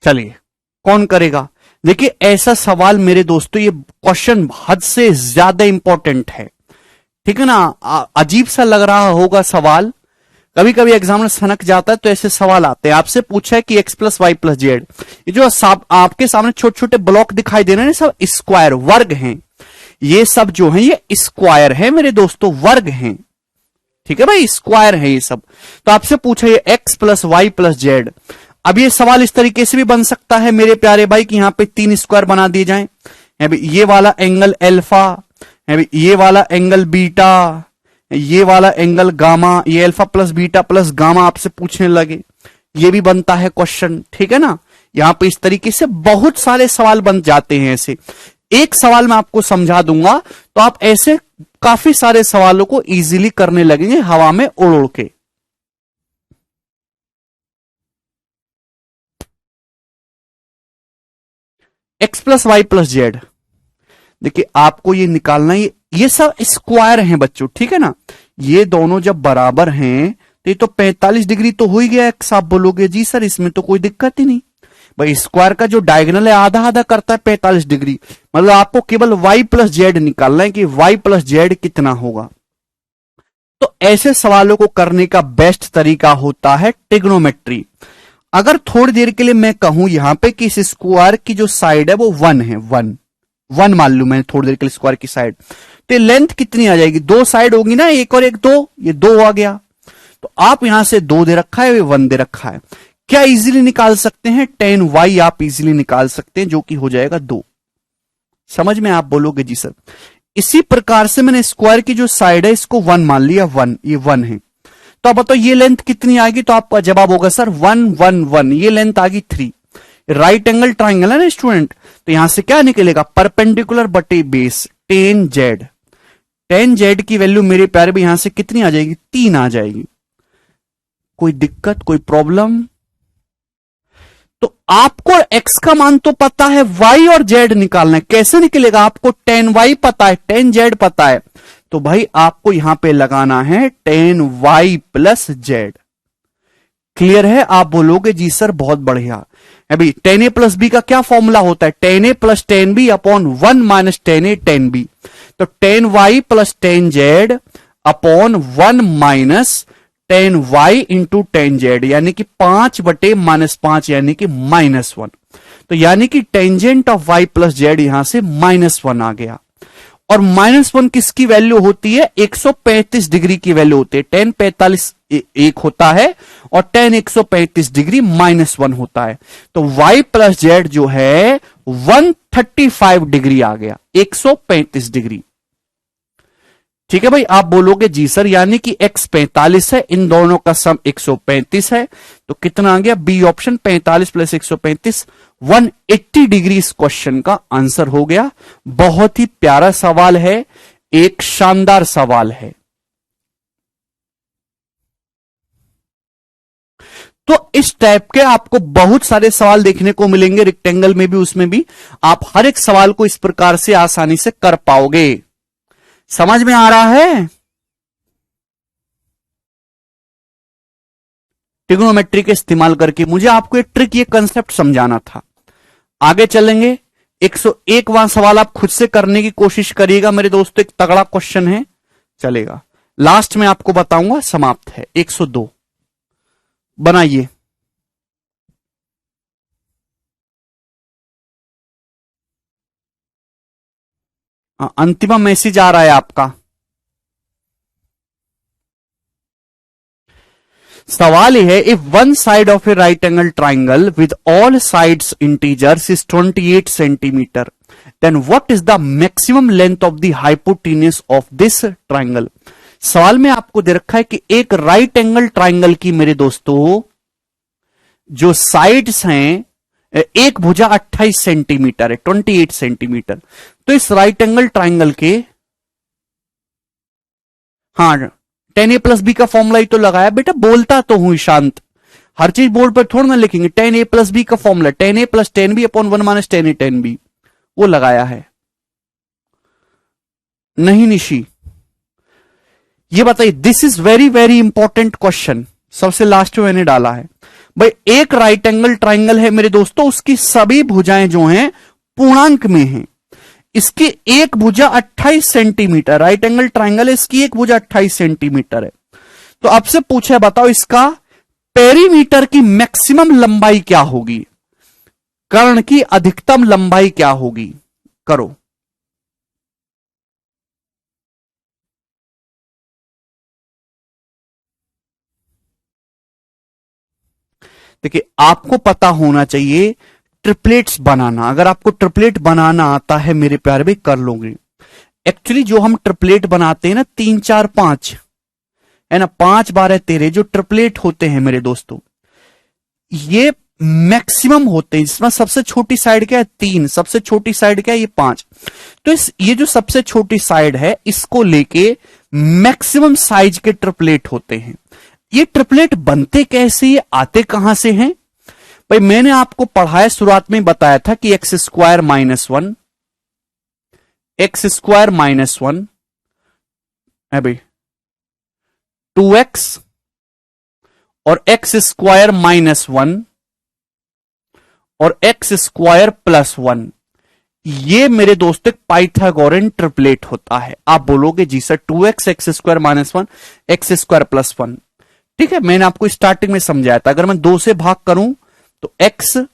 चलिए कौन करेगा। देखिए ऐसा सवाल मेरे दोस्तों, ये क्वेश्चन हद से ज्यादा इंपॉर्टेंट है, ठीक है ना। अजीब सा लग रहा होगा सवाल, कभी कभी एग्जामिनर सनक जाता है तो ऐसे सवाल आते हैं। आपसे पूछा है कि x + y + z, ये जो आपके सामने छोटे छोटे ब्लॉक दिखाई दे रहे हैं सब स्क्वायर वर्ग हैं, ये सब जो है ये स्क्वायर है मेरे दोस्तों, वर्ग हैं, ठीक है भाई, स्क्वायर है ये सब। तो आपसे पूछा ये x + y + z। अब ये सवाल इस तरीके से भी बन सकता है मेरे प्यारे भाई कि यहां पे 3 स्क्वायर बना दिए जाएं, है भाई ये वाला एंगल अल्फा, है भाई ये वाला एंगल बीटा, ये वाला एंगल गामा, ये alpha plus beta plus gamma आपसे पूछने लगे, ये भी बनता है क्वेश्चन, ठीक है ना। यहां पे इस तरीके से बहुत सारे सवाल बन जाते हैं। ऐसे एक सवाल मैं आपको समझा दूंगा तो आप ऐसे काफी सारे सवालों को इजीली करने लगेंगे हवा में उड़ उड़ के। X plus Y plus Z, देखिए आपको ये निकालना, ये सब स्क्वायर हैं बच्चों, ठीक है ना। ये दोनों जब बराबर हैं तो ये तो 45 डिग्री तो हो ही गया। एक्स आप बोलोगे जी सर इसमें तो कोई दिक्कत ही नहीं, भाई स्क्वायर का जो डायगोनल है आधा आधा करता है 45 डिग्री, मतलब आपको केवल y प्लस जेड निकालना है कि y प्लस जेड कितना होगा। तो ऐसे सवालों को करने का बेस्ट तरीका होता है ट्रिग्नोमेट्री। अगर थोड़ी देर के लिए मैं कहूं यहां पे कि इस स्क्वायर की जो साइड है वो 1 है, 1 मान लू मैंने थोड़ी देर के लिए स्क्वायर की साइड, तो लेंथ कितनी आ जाएगी, 2 साइड होगी ना, एक और एक 2, ये 2 आ गया। तो आप यहां से 2 दे रखा है, 1 दे रखा है, क्या इजीली निकाल सकते हैं, 10y आप इजीली निकाल सकते हैं जो कि हो जाएगा 2। समझ में आप बोलोगे जी सर। इसी प्रकार से मैंने स्क्वायर की जो साइड है इसको 1 मान लिया, 1, ये 1 है, तो आप बताओ ये लेंथ कितनी आएगी, तो आपका जवाब होगा सर 1 1 1, ये लेंथ आ गई 3। राइट एंगल ट्राइंगल है ना स्टूडेंट, तो यहां से क्या निकलेगा, परपेंडिकुलर बटे बेस, टेन जेड की वैल्यू मेरे प्यारे भी यहां से कितनी आ जाएगी, 3 आ जाएगी। कोई दिक्कत, कोई प्रॉब्लम। तो आपको x का मान तो पता है, y और z निकालना है, कैसे निकलेगा, आपको 10y पता है, 10z पता है, तो भाई आपको यहां पे लगाना है 10y प्लस z। क्लियर है, आप बोलोगे जी सर बहुत बढ़िया। अभी 10a प्लस बी का क्या फॉर्मूला होता है, 10a plus 10b upon 1 minus 10a 10b, तो 10y plus 10z upon 1 minus 10y into 10z, यानी कि 5/-5 यानी कि -1। तो यानी कि tangent of y plus Z यहां से -1 आ गया। और -1 किसकी वैल्यू होती है, 135 डिग्री की वैल्यू होती है। 10 45 एक होता है और 10 135 डिग्री -1 होता है। तो y प्लस जेड जो है 135 डिग्री आ गया, 135 डिग्री। ठीक है भाई, आप बोलोगे जी सर यानी कि x 45 है, इन दोनों का सम 135 है, तो कितना आ गया, बी ऑप्शन 45 प्लस 135, 180 डिग्री इस क्वेश्चन का आंसर हो गया। बहुत ही प्यारा सवाल है, एक शानदार सवाल है। तो इस टाइप के आपको बहुत सारे सवाल देखने को मिलेंगे, रेक्टेंगल में भी उसमें भी आप हर एक सवाल को इस प्रकार से आसानी से कर पाओगे। समझ में आ रहा है, ट्रिग्नोमेट्री के इस्तेमाल करके मुझे आपको एक ट्रिक, ये कंसेप्ट समझाना था। आगे चलेंगे, 101वां सवाल आप खुद से करने की कोशिश करिएगा मेरे दोस्तों, एक तगड़ा क्वेश्चन है, चलेगा, लास्ट में आपको बताऊंगा, समाप्त है। 102 बनाइए। अंतिम मैसेज आ रहा है आपका। सवाल यह है, if one side of a right angle triangle with all sides integers is 28 centimetre, then what is the maximum length of the hypotenuse of this triangle. सवाल में आपको दे रखा है कि एक राइट एंगल ट्राइंगल की मेरे दोस्तों जो साइड्स हैं, एक भुजा 28 सेंटीमीटर है, 28 सेंटीमीटर। तो इस राइट एंगल ट्राइंगल के, हाँ 10a प्लस बी का फॉर्मूला ही तो लगाया बेटा, बोलता तो हूं शांत, हर चीज बोर्ड पर थोड़ा ना लिखेंगे। 10a प्लस बी का formula 10a plus 10b upon 1 minus 10a 10b, वो लगाया है। नहीं निशी, ये बताइए, this is very very important question, सबसे लास्ट में मैंने डाला है भाई। एक राइट एंगल ट्राइंगल है मेरे दोस्तों, उसकी सभी भुजाएं जो हैं पूर्णांक में हैं। इसकी एक भुजा 28 सेंटीमीटर, राइट एंगल ट्राइंगल है, इसकी एक भुजा 28 सेंटीमीटर है। तो आपसे पूछा है बताओ इसका पेरीमीटर की मैक्सिमम लंबाई क्या होगी, कर्ण की अधिकतम लंबाई क्या होगी, करो। देखिए आपको पता होना चाहिए ट्रिपलेट्स बनाना, अगर आपको ट्रिपलेट बनाना आता है मेरे प्यारे भाई कर लोगे। एक्चुअली जो हम ट्रिपलेट बनाते हैं ना 3 4 5 है ना, 5 12 13 जो ट्रिपलेट होते हैं मेरे दोस्तों, ये मैक्सिमम होते हैं, जिसमें सबसे छोटी साइड क्या है 3, सबसे छोटी साइड क्या है ये 5। तो ये जो सबसे छोटी साइड है इसको लेके मैक्सिमम साइज के ट्रिपलेट होते हैं। ये ट्रिपलेट बनते कैसे, ये आते कहां से हैं भाई? मैंने आपको पढ़ाया, शुरुआत में बताया था कि एक्स स्क्वायर माइनस 1 है भाई 2x और एक्स स्क्वायर माइनस 1 और एक्स स्क्वायर प्लस 1, ये मेरे दोस्तों पाइथागोरन ट्रिपलेट होता है। आप बोलोगे जी sir 2x x square minus 1 x square plus 1, ठीक है, मैंने आपको स्टार्टिंग में समझाया था। अगर मैं 2 से भाग करूं तो x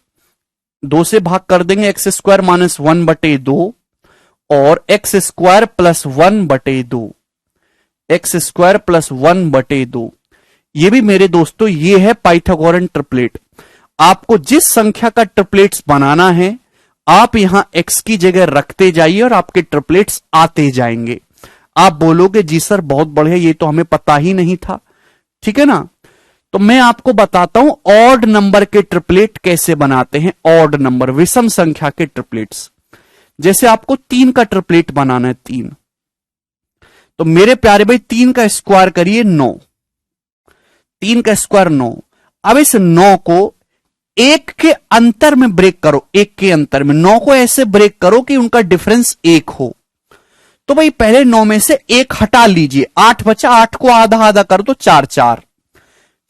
2 से भाग कर देंगे एक्स स्क्वायर माइनस 1 बटे 2 और एक्स स्क्वायर प्लस 1 बटे 2, एक्स स्क्वायर प्लस 1 बटे 2, ये भी मेरे दोस्तों ये है पाइथागोरन ट्रिपलेट। आपको जिस संख्या का ट्रिपलेट्स बनाना है आप यहां x की जगह रखते जाइए और आपके ट्रिपलेट्स आते जाएंगे। आप बोलोगे जी सर बहुत बढ़िया, ये तो हमें पता ही नहीं था, ठीक है ना। तो मैं आपको बताता हूं ऑड नंबर के ट्रिपलेट कैसे बनाते हैं, ऑड नंबर विषम संख्या के ट्रिपलेट्स। जैसे आपको 3 का ट्रिपलेट बनाना है 3, तो मेरे प्यारे भाई 3 का स्क्वायर करिए 9, 3 का स्क्वायर 9। अब इस 9 को 1 के अंतर में ब्रेक करो, 1 के अंतर में 9 को ऐसे ब्रेक करो कि उनका डिफरेंस 1 हो। तो भाई पहले 9 में से 1 हटा लीजिए, 8 बचा, 8 को आधा आधा कर दो 4 4,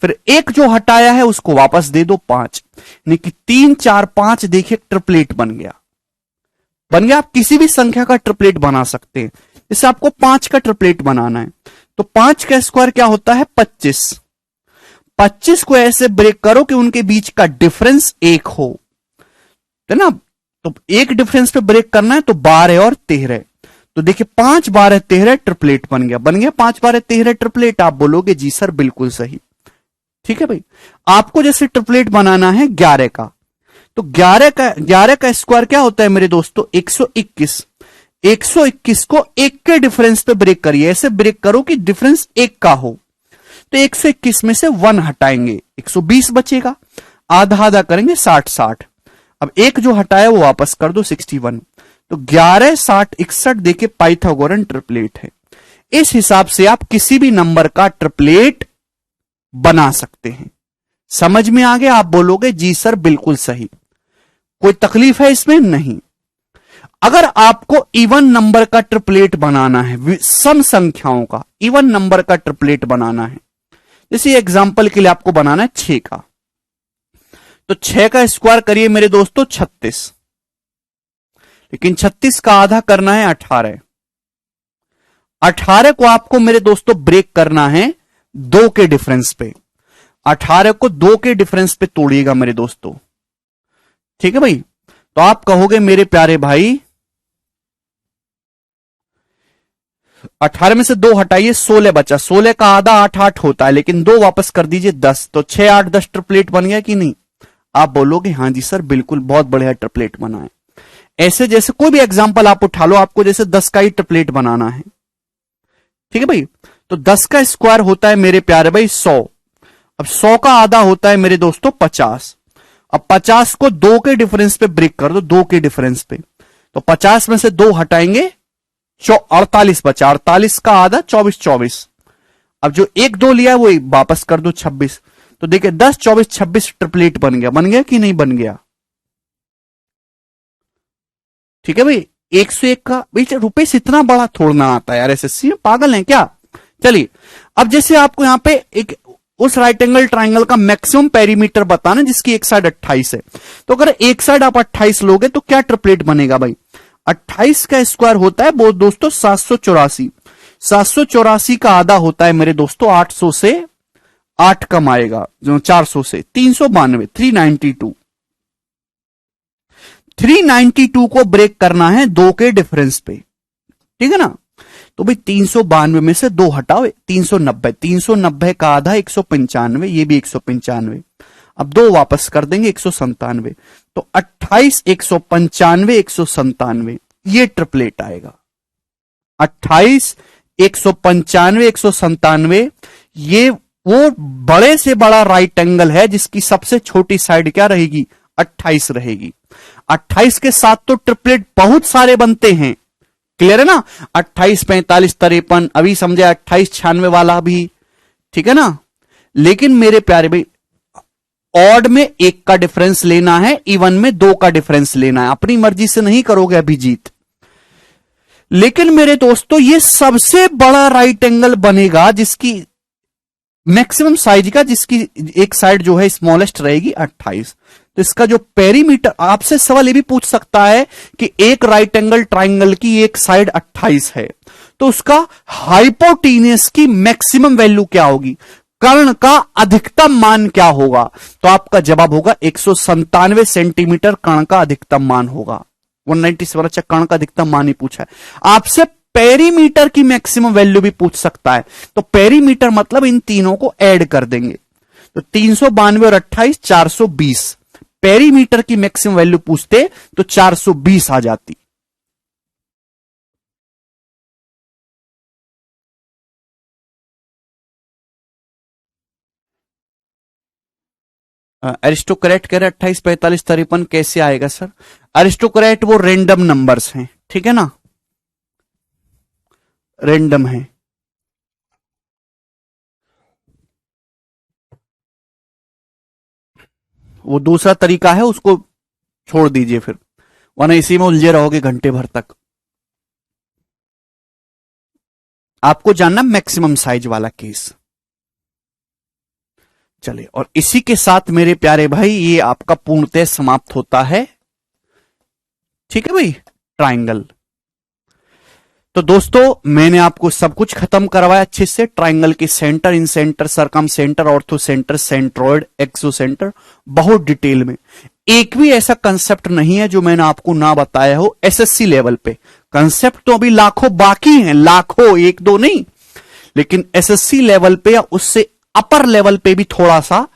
फिर 1 जो हटाया है उसको वापस दे दो 5, यानी कि 3 4 5 देखिए ट्रिपलेट बन गया। आप किसी भी संख्या का ट्रिपलेट बना सकते हैं। जैसे आपको 5 का ट्रिपलेट बनाना है तो 5 का स्क्वायर क्या होता है 25, 25 को ऐसे ब्रेक करो कि उनके बीच का डिफरेंस 1 हो, है ना। तो एक डिफरेंस पे ब्रेक करना है तो 12 और 13, तो देखिए 5 12 13 ट्रिपलेट बन गया 5 12 13 ट्रिपलेट। आप बोलोगे जी सर बिल्कुल सही, ठीक है भाई। आपको जैसे ट्रिपलेट बनाना है 11 का, तो 11 का स्क्वायर क्या होता है मेरे दोस्तों 121, 121 को 1 के डिफरेंस पे ब्रेक करिए, ऐसे ब्रेक करो कि डिफरेंस 1 का हो। तो 121 में से 1 हटाएंगे 120 बचेगा, आधा आधा करेंगे 60 60, अब 1 जो हटाया वो वापस कर दो 61। तो 11 60 61 देखिए पाइथागोरन ट्रिपलेट है। इस हिसाब से आप किसी भी नंबर का ट्रिपलेट बना सकते हैं। समझ में आ गया? आप बोलोगे जी सर बिल्कुल सही, कोई तकलीफ है इसमें? नहीं। अगर आपको इवन नंबर का ट्रिपलेट बनाना है, सम संख्याओं का इवन नंबर का ट्रिपलेट बनाना है, जैसे एग्जांपल के लिए आपको बनाना है 6 का, तो 6 का स्क्वायर करिए मेरे दोस्तों 36, लेकिन 36 का आधा करना है 18, 18 को आपको मेरे दोस्तों ब्रेक करना है 2 के डिफरेंस पे, 18 को 2 के डिफरेंस पे तोड़िएगा मेरे दोस्तों, ठीक है भाई। तो आप कहोगे मेरे प्यारे भाई 18 में से 2 हटाइए 16 बचा, 16 का आधा 8 8 होता है, लेकिन 2 वापस कर दीजिए 10, तो 6 8 10 ट्रिपलेट बन गया कि नहीं? आप बोलोगे हां जी सर बिल्कुल बहुत बढ़िया ट्रिपलेट बना है। ऐसे जैसे कोई भी एग्जांपल आप उठा लो, आपको जैसे 10 का ही ट्रिपलेट बनाना है, ठीक है भाई। तो 10 का स्क्वायर होता है मेरे प्यारे भाई 100, अब 100 का आधा होता है मेरे दोस्तों 50, अब 50 को 2 के डिफरेंस पे ब्रेक कर दो, 2 के डिफरेंस पे, तो 50 में से 2 हटाएंगे 48 बचा, 48 का आधा 24 24, अब जो 1 2 लिया वो वापस कर दो 26, तो देखिए 10 24 26 ट्रिपलेट बन गया कि नहीं बन गया? ठीक है भाई। 101 का भाई रुपए से इतना बड़ा थोड़ना आता है यार, एसएससी में पागल है क्या? चलिए अब जैसे आपको यहां पे एक उस राइट एंगल ट्राइंगल का मैक्सिमम पेरीमीटर बताना जिसकी एक साइड 28 है, तो अगर एक साइड आप 28 लोगे तो क्या ट्रिपलेट बनेगा भाई? 28 का स्क्वायर होता है वो दोस्तों 784, 784 का आधा होता है मेरे दोस्तों 800 से 8 कम आएगा, जो 400 से 392, 392, 392 को ब्रेक करना है 2 के डिफरेंस पे, ठीक है ना। तो भाई 392 में से 2 हटाओ 390, 390 का आधा 195, ये भी 195, अब 2 वापस कर देंगे 197, तो 28, 195, 197 ये ट्रिपलेट आएगा। 28, 195, 197 ये वो बड़े से बड़ा राइट एंगल है जिसकी सबसे छोटी साइड क्या रहेगी, 28 रहेगी। 28 के साथ तो ट्रिपलेट बहुत सारे बनते हैं, क्लियर है ना, 28, 45, 53, अभी समझे 28, 96 वाला भी, ठीक है ना। लेकिन मेरे प्यारे भाई ऑड में 1 का डिफरेंस लेना है, इवन में 2 का डिफरेंस लेना है, अपनी मर्जी से नहीं करोगे अभिजीत। लेकिन मेरे दोस्तों ये सबसे बड़ा राइट एंगल बनेगा जिसकी मैक्सिमम साइज का, जिसकी एक साइड जो है स्मॉलेस्ट रहेगी 28। तो इसका जो पेरीमीटर, आपसे सवाल ये भी पूछ सकता है कि एक राइट एंगल ट्राइंगल की एक साइड 28 है तो उसका हाइपोटेन्यूस की मैक्सिमम वैल्यू क्या होगी, कर्ण का अधिकतम मान क्या होगा। तो आपका जवाब होगा 197 सेंटीमीटर कर्ण का अधिकतम मान होगा। 197, अच्छा कर्ण का अधिकतम मान ही पूछा है आपसे। पेरीमीटर की मैक्सिमम वैल्यू भी पूछ सकता है, तो पेरीमीटर मतलब इन तीनों को ऐड कर देंगे, तो 392 और 28, 420। पेरीमीटर की मैक्सिमम वैल्यू पूछते तो 420 आ जाती। अरिस्टोक्रेट कह रहे 28, 45, 53 कैसे आएगा सर। अरिस्टोक्रेट वो रेंडम नंबर्स हैं, ठीक है ना, रेंडम है। वो दूसरा तरीका है, उसको छोड़ दीजिए फिर, वरना इसी में उलझे रहोगे घंटे भर तक। आपको जानना मैक्सिमम साइज वाला केस। चलिए, और इसी के साथ मेरे प्यारे भाई ये आपका पूर्णतः समाप्त होता है, ठीक है भाई, ट्राइंगल। तो दोस्तों मैंने आपको सब कुछ खत्म करवाया अच्छे से, ट्राइंगल के centre, incentre, circumcentre, orthocentre, centroid, excentre, बहुत डिटेल में। एक भी ऐसा कंसेप्ट नहीं है जो मैंने आपको ना बताया हो एसएससी लेवल पे। कंसेप्ट तो अभी लाखों बाकी हैं, लाखों, एक दो नहीं, लेकिन एसएससी लेवल पे या उससे अपर लेवल पे भी थोड़ा सा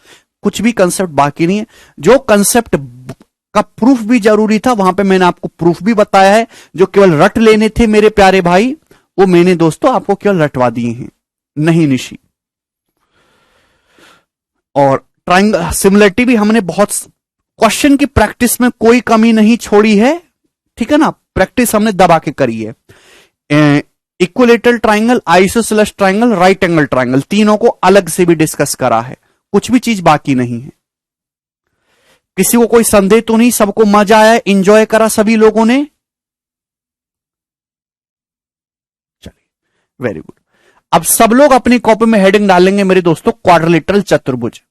कुछ भी कंसेप्ट बाकी नहीं है। जो कंसेप्ट का प्रूफ भी जरूरी था वहां पे मैंने आपको प्रूफ भी बताया है। जो केवल रट लेने थे मेरे प्यारे भाई, वो मैंने दोस्तों आपको केवल रटवा दिए हैं, नहीं निशी। और ट्राइंगल सिमिलरिटी भी हमने बहुत, क्वेश्चन की प्रैक्टिस में कोई कमी नहीं छोड़ी है, ठीक है ना, प्रैक्टिस हमने दबा के करी है। Equilateral triangle, isosceles triangle, right angle triangle, तीनों को अलग से भी डिस्कस करा है, कुछ भी चीज बाकी नहीं है। किसी को कोई संदेह तो नहीं, सबको मजा आया, एंजॉय करा सभी लोगों ने। चलिए, वेरी गुड। अब सब लोग अपनी कॉपी में हेडिंग डालेंगे मेरे दोस्तों, क्वाड्रिलेटरल चतुर्भुज।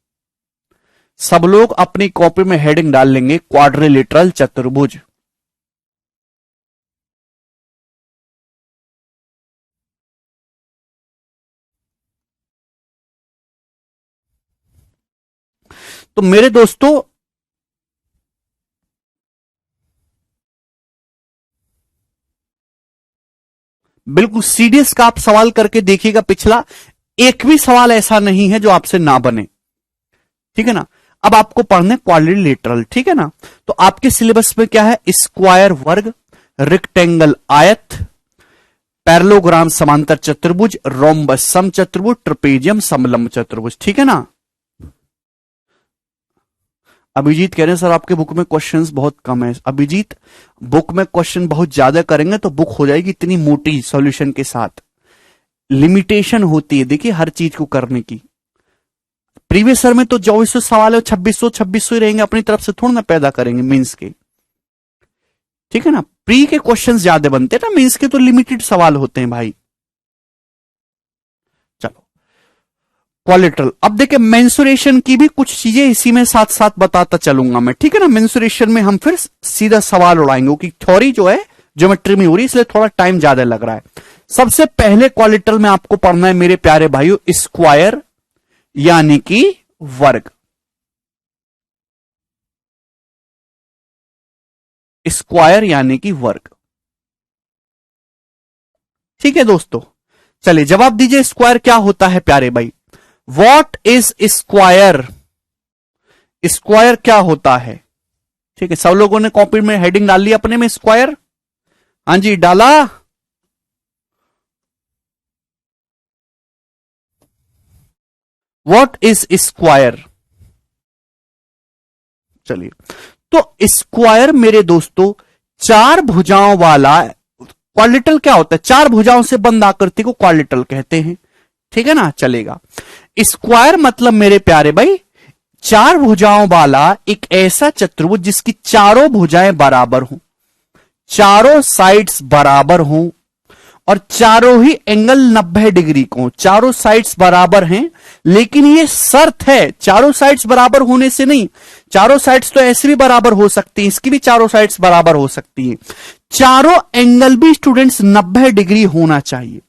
सब लोग अपनी कॉपी में हेडिंग डाल लेंगे क्वाड्रिलेटरल चतुर्भुज। तो मेरे दोस्तों बिल्कुल सीडीएस का आप सवाल करके देखिएगा, पिछला एक भी सवाल ऐसा नहीं है जो आपसे ना बने, ठीक है ना। अब आपको पढ़ना है क्वाड्रिलेटरल, ठीक है ना। तो आपके सिलेबस में क्या है, स्क्वायर वर्ग, रेक्टेंगल आयत, पैरेललोग्राम समांतर चतुर्भुज, रोम्बस सम चतुर्भुज, ट्रेपेजियम समलंब चतुर्भुज, ठीक है ना। अभिजीत कह रहे हैं सर आपके बुक में क्वेश्चंस बहुत कम है। अभिजीत, बुक में क्वेश्चन बहुत ज्यादा करेंगे तो बुक हो जाएगी इतनी मोटी, सॉल्यूशन के साथ लिमिटेशन होती है देखिए हर चीज को करने की। प्रीवियस ईयर में तो 2400 सवाल है, 2600 ही रहेंगे, अपनी तरफ से थोड़ा ना पैदा करेंगे मेंस के, ठीक है ना। प्री के क्वेश्चंस ज्यादा बनते हैं ना, मेंस के तो लिमिटेड सवाल होते हैं भाई। चलो, क्वालिटरल। अब देखिए मेंसुरेशन की भी कुछ चीजें इसी में साथ साथ बताता चलूंगा मैं, ठीक है ना। मेंसुरेशन में हम फिर सीधा सवाल उड़ाएंगे क्योंकि थ्योरी जो है ज्योमेट्री में हो रही है, इसलिए थोड़ा टाइम ज्यादा लग रहा है। सबसे पहले क्वालिटरल में आपको पढ़ना है मेरे प्यारे भाइयों स्क्वायर यानी कि वर्ग। स्क्वायर यानी कि वर्ग, ठीक है दोस्तों। चलिए जवाब दीजिए, स्क्वायर क्या होता है प्यारे भाई। What is square. स्क्वायर क्या होता है? ठीक है, सब लोगों ने कॉपी में हेडिंग डाल ली अपने में, स्क्वायर। हाँ जी, डाला। What is square? चलिए, तो स्क्वायर मेरे दोस्तों चार भुजाओं वाला, क्वाड्रिलेटरल क्या होता है? चार भुजाओं से बंद आकृति को क्वाड्रिलेटरल कहते हैं। ठीक है ना, चलेगा। स्क्वायर मतलब मेरे प्यारे भाई चार भुजाओं वाला एक ऐसा चतुर्भुज जिसकी चारों भुजाएं बराबर हों, चारों साइड्स बराबर हों और चारों ही एंगल 90 डिग्री को, चारों साइड्स बराबर हैं। लेकिन ये शर्त है, चारों साइड्स बराबर होने से नहीं, चारों साइड्स तो ऐसे भी बराबर हो सकती हैं, इसकी भी चारों साइड्स बराबर हो सकती हैं, चारों एंगल भी स्टूडेंट्स 90 डिग्री होना चाहिए,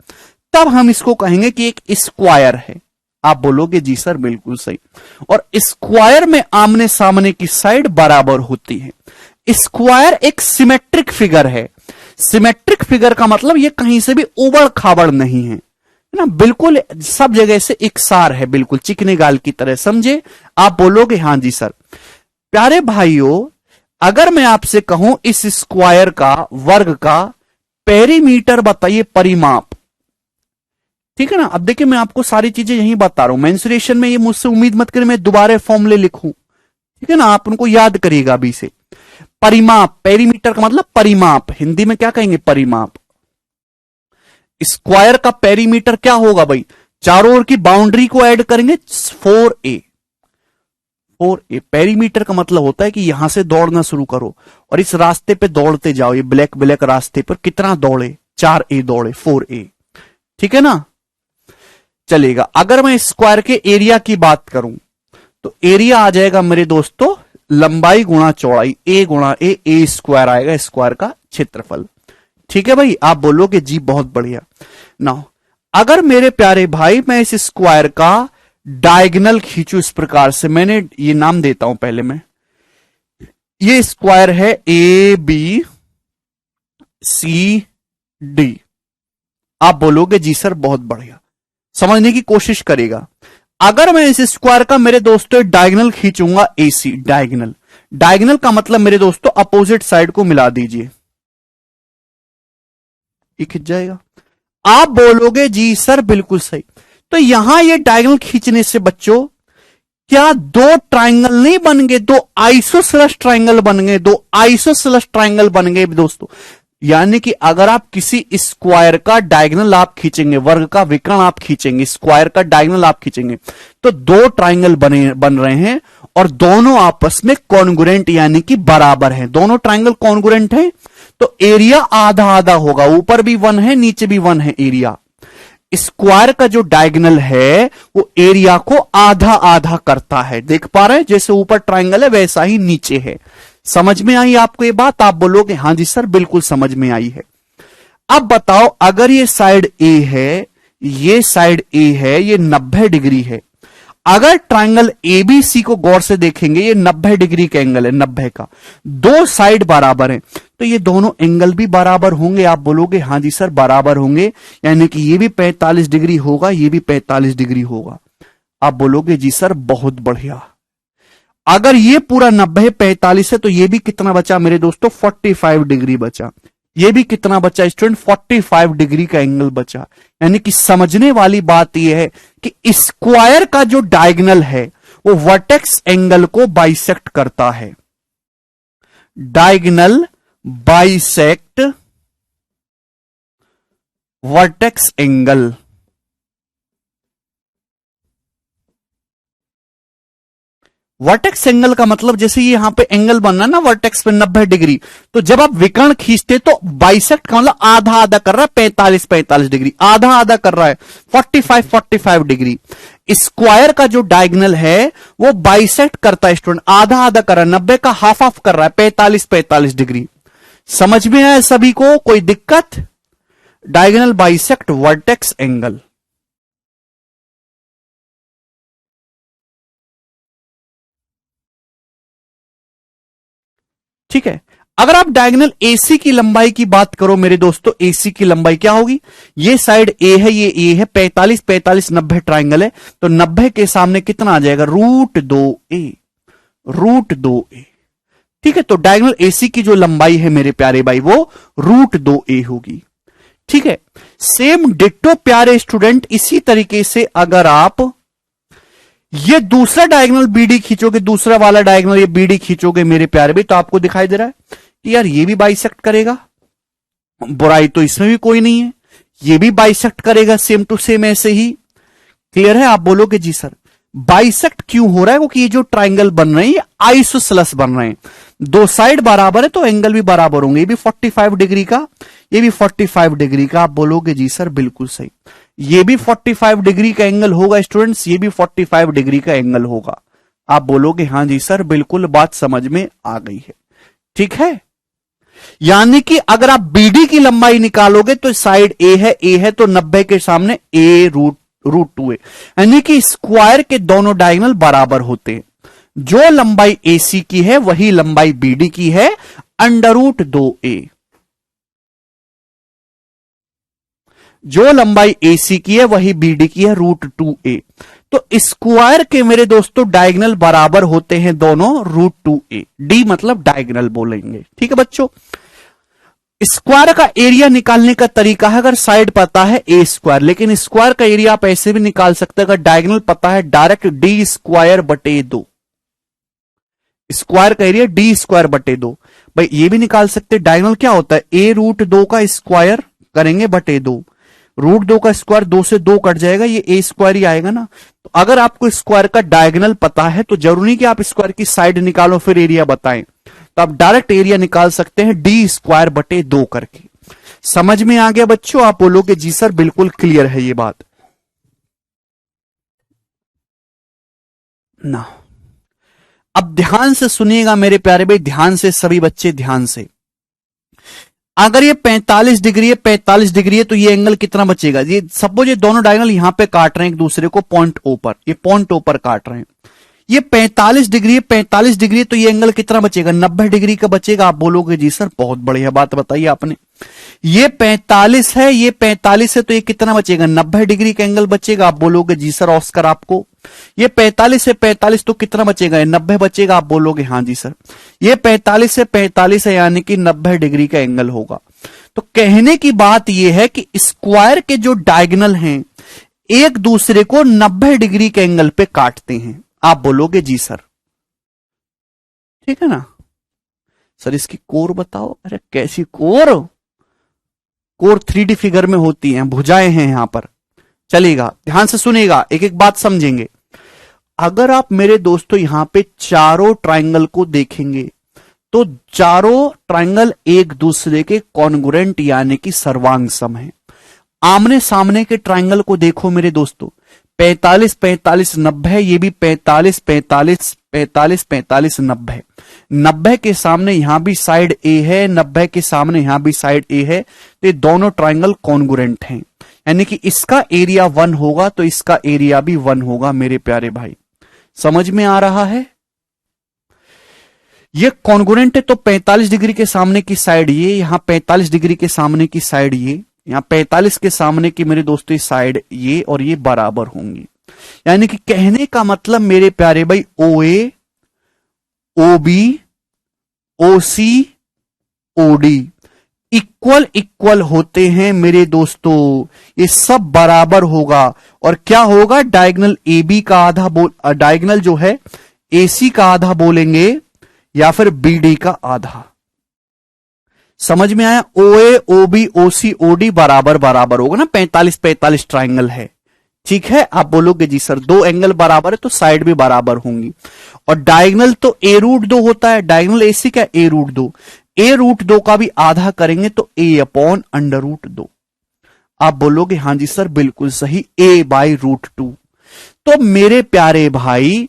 तब हम इसको कहेंगे कि एक स्क्वायर है। आप बोलोगे जी सर बिल्कुल सही। और स्क्वायर में आमने सामने की साइड बराबर होती है। स्क्वायर एक सिमेट्रिक फिगर है। सिमेट्रिक फिगर का मतलब ये कहीं से भी उबड़ खाबड़ नहीं है ना, बिल्कुल सब जगह से एकसार है, बिल्कुल चिकने गाल की तरह, समझे? आप बोलोगे हां जी सर। प्यारे भाइयों, अगर मैं आपसे कहूं इस स्क्वायर का, वर्ग का पेरीमीटर बताइए, परिमाप। ठीक है ना, अब देखिए मैं आपको सारी चीजें यहीं बता रहा हूं, मेंसुरेशन में ये मुझसे उम्मीद मत करें मैं दोबारा फॉर्मूले लिखूं। ठीक है ना, आप उनको याद करिएगा अभी से। परिमाप, पेरीमीटर का मतलब परिमाप, हिंदी में क्या कहेंगे? परिमाप। स्क्वायर का पेरीमीटर क्या होगा भाई? चारों ओर की बाउंड्री को ऐड करेंगे 4a। 4a पेरीमीटर का मतलब होता है कि यहां से दौड़ना शुरू करो और इस रास्ते पे दौड़ते जाओ, ये ब्लैक ब्लैक रास्ते पर कितना दौड़े? 4a दौड़े, 4a। ठीक है ना, चलेगा। अगर मैं स्क्वायर के एरिया की बात करूं तो एरिया आ जाएगा मेरे दोस्तों लंबाई गुणा चौड़ाई, a गुणा ए स्क्वायर आएगा स्क्वायर का क्षेत्रफल। ठीक है भाई, आप बोलोगे जी बहुत बढ़िया। नाउ अगर मेरे प्यारे भाई मैं इस स्क्वायर का डायगोनल खींचू इस प्रकार से, मैंने ये नाम देता हूं पहले मैं, ये स्क्वायर है ए बी सी डी। आप बोलोगे जी सर बहुत बढ़िया, समझने की कोशिश करेगा। अगर मैं इस स्क्वायर का मेरे दोस्तों डायगोनल खींचूंगा एसी, डायगोनल, डायगोनल का मतलब मेरे दोस्तों अपोजिट साइड को मिला दीजिए, ये खिंच जाएगा। आप बोलोगे जी सर बिल्कुल सही। तो यहां ये डायगोनल खींचने से बच्चों क्या दो ट्राइंगल नहीं बन गए, दो आइसोसेलेस ट्राइंगल बन गए, दो आइसोसेलेस ट्राइंगल बन गए दोस्तों। यानी कि अगर आप किसी स्क्वायर का डायगोनल आप खींचेंगे, वर्ग का विकर्ण आप खींचेंगे, स्क्वायर का डायगोनल आप खींचेंगे, तो दो ट्राइंगल बन रहे हैं और दोनों आपस में कॉन्ग्रुएंट यानी कि बराबर हैं। दोनों ट्राइंगल कॉन्ग्रुएंट हैं तो एरिया आधा आधा होगा, ऊपर भी 1 है नीचे भी 1 है एरिया। स्क्वायर का जो डायगोनल है वो एरिया को आधा आधा करता है, देख पा रहे हैं? जैसे ऊपर ट्राइंगल है वैसा ही नीचे है। समझ में आई आपको ये बात? आप बोलोगे हां जी सर बिल्कुल समझ में आई है। अब बताओ अगर ये साइड ए है, ये साइड ए है, ये 90 डिग्री है, अगर ट्राइंगल एबीसी को गौर से देखेंगे, ये 90 डिग्री का एंगल है, 90 का, दो साइड बराबर है, तो ये दोनों एंगल भी बराबर होंगे। आप बोलोगे हां जी सर बराबर होंगे, यानी कि ये भी 45 डिग्री होगा, ये भी 45 डिग्री होगा। आप बोलोगे जी सर बहुत बढ़िया। अगर ये पूरा 90 45 है तो ये भी कितना बचा मेरे दोस्तों? 45 डिग्री बचा। ये भी कितना बचा स्टूडेंट? 45 डिग्री का एंगल बचा। यानी कि समझने वाली बात यह है कि स्क्वायर का जो डायगोनल है वो वर्टेक्स एंगल को बाइसेक्ट करता है। Diagonal bisect vertex angle. Vertex angle का मतलब जैसे ये यहां पे एंगल बनना ना वर्टेक्स पे 90 डिग्री, तो जब आप विकर्ण खींचते तो बाइसेक्ट का मतलब आधा आधा कर रहा है, 45 डिग्री, आधा आधा कर रहा है, 45 डिग्री। स्क्वायर का जो डायगोनल है वो बाइसेक्ट करता है स्टूडेंट, आधा आधा कर रहा है, 90 का हाफ हाफ कर रहा है, 45 डिग्री। समझ में आया सभी को? कोई दिक्कत? Diagonal bisect vertex angle. ठीक है। अगर आप डायगोनल एसी की लंबाई की बात करो मेरे दोस्तों, एसी की लंबाई क्या होगी? ये साइड ए है, ये ए है, 45 90 ट्राइंगल है, तो 90 के सामने कितना आ जाएगा? √2a। √2a। ठीक है, तो डायगोनल AC की जो लंबाई है मेरे प्यारे भाई वो √2a होगी। ठीक है, सेम डिट्टो प्यारे स्टूडेंट, इसी तरीके से अगर आप ये दूसरा डायगोनल BD खींचोगे, दूसरा वाला डायगोनल ये BD खींचोगे मेरे प्यारे भाई, तो आपको दिखाई दे रहा है कि यार ये भी बाइसेक्ट करेगा, बुराई तो इसमें भी कोई नहीं है, ये भी बाइसेक्ट करेगा सेम टू सेम ऐसे ही। क्लियर है? आप बोलोगे जी सर बाइसेक्ट क्यों हो रहा है? क्योंकि ये जो ट्राइंगल बन रहे हैं ये आइसोसेलेस बन रहे हैं, दो साइड बराबर है तो एंगल भी बराबर होंगे, ये भी 45 डिग्री का, ये भी 45 डिग्री का। आप बोलोगे जी सर बिल्कुल सही, ये भी 45 डिग्री का एंगल होगा स्टूडेंट्स, ये भी 45 डिग्री का एंगल होगा। आप बोलोगे हां जी सर बिल्कुल, बात समझ में आ गई है। ठीक है, यानी कि अगर आप BD की लंबाई निकालोगे तो साइड ए है तो 90 के सामने √2a, यानी कि स्क्वायर के दोनों डायगोनल बराबर होते हैं। जो लंबाई AC की है वही लंबाई BD की है, √2a। जो लंबाई AC की है वही BD की है, √2a। तो स्क्वायर के मेरे दोस्तों डायगोनल बराबर होते हैं दोनों, √2a। D मतलब डायगोनल बोलेंगे। ठीक है बच्चों, स्क्वायर का एरिया निकालने का तरीका है, अगर साइड पता है A², लेकिन स्क्वायर का एरिया आप ऐसे भी निकाल सकते हैं, अगर डायगोनल पता है डायरेक्ट D²/2। स्क्वायर का एरिया D²/2। भाई ये भी निकाल सकते हैं, डायगोनल क्या होता है, A√2 का स्क्वायर करेंगे बटे 2, √2 का स्क्वायर 2 से 2 कट जाएगा, ये A² ही आएगा ना। तो अगर आपको स्क्वायर का डायगोनल पता है तो जरूरी नहीं कि आप स्क्वायर की साइड निकालो फिर एरिया बताएं, तो आप डायरेक्ट एरिया निकाल सकते हैं D²/2 करके। समझ में आ गया बच्चों? आप बोलोगे जी सर बिल्कुल क्लियर है ये बात ना। अब ध्यान से सुनिएगा मेरे प्यारे भाई, ध्यान से सभी बच्चे ध्यान से। अगर ये 45 डिग्री है, 45 डिग्री है, तो ये एंगल कितना बचेगा? ये सपोज ये दोनों डायगोनल यहां पे काट रहे हैं एक दूसरे को पॉइंट O पर, ये पॉइंट O पर काट रहे हैं, ये 45 डिग्री है, 45 डिग्री है, तो ये एंगल कितना बचेगा? 90 डिग्री का बचेगा। आप बोलोगे जी सर बहुत बढ़िया बात बताई आपने, ये 45 है, ये 45 है, तो ये कितना बचेगा? 90 डिग्री का एंगल बचेगा। आप बोलोगे जी सर ऑस्कर आपको, ये 45 है, 45 तो कितना बचेगा? 90 बचेगा। आप बोलोगे हां जी सर, ये 45 है, 45 है, यानी कि 90 डिग्री का एंगल होगा। तो कहने की बात यह है कि स्क्वायर के जो डायगोनल हैं एक दूसरे को 90 डिग्री के एंगल पे काटते हैं। आप बोलोगे जी सर, ठीक है ना सर, इसकी कोर बताओ। अरे कैसी कोर? कोर 3D फिगर में होती हैं, भुजाएं हैं यहां पर। चलेगा, ध्यान से सुनेगा, एक एक बात समझेंगे। अगर आप मेरे दोस्तों यहां पे चारों ट्राइंगल को देखेंगे तो चारों ट्राइंगल एक दूसरे के कॉन्ग्रुएंट यानी कि सर्वांग सम है। आमने सामने के ट्राइंगल को देखो मेरे दोस्तों, 45 45 90, ये भी 45 45 45 45 90, 90 के सामने यहां भी साइड A है, 90 के सामने यहां भी साइड A है, तो ये दोनों ट्राइंगल कॉन्ग्रुएंट हैं, यानी कि इसका एरिया 1 होगा तो इसका एरिया भी 1 होगा मेरे प्यारे भाई। समझ में आ रहा है? ये कॉन्ग्रुएंट है तो 45 डिग्री के सामने की साइड ये, यहां 45 डिग्री के सामने की साइड ये, यहां 45 के सामने की मेरे दोस्तों साइड ये, और ये बराबर होंगी। यानी कि कहने का मतलब मेरे प्यारे भाई OA, OB, OC, OD equal equal होते हैं मेरे दोस्तों, ये सब बराबर होगा। और क्या होगा? डायगोनल AB का आधा डायगोनल जो है AC का आधा बोलेंगे या फिर BD का आधा। समझ में आया? OA, OB, OC, OD बराबर बराबर होगा ना, 45 45 ट्राइंगल है। ठीक है, आप बोलोगे जी सर दो एंगल बराबर है तो साइड भी बराबर होंगी। और डायगोनल तो A√2 होता है, डायगोनल AC का A√2, A√2 का भी आधा करेंगे तो A/√2। आप बोलोगे हां जी सर बिल्कुल सही, A/√2। तो मेरे प्यारे भाई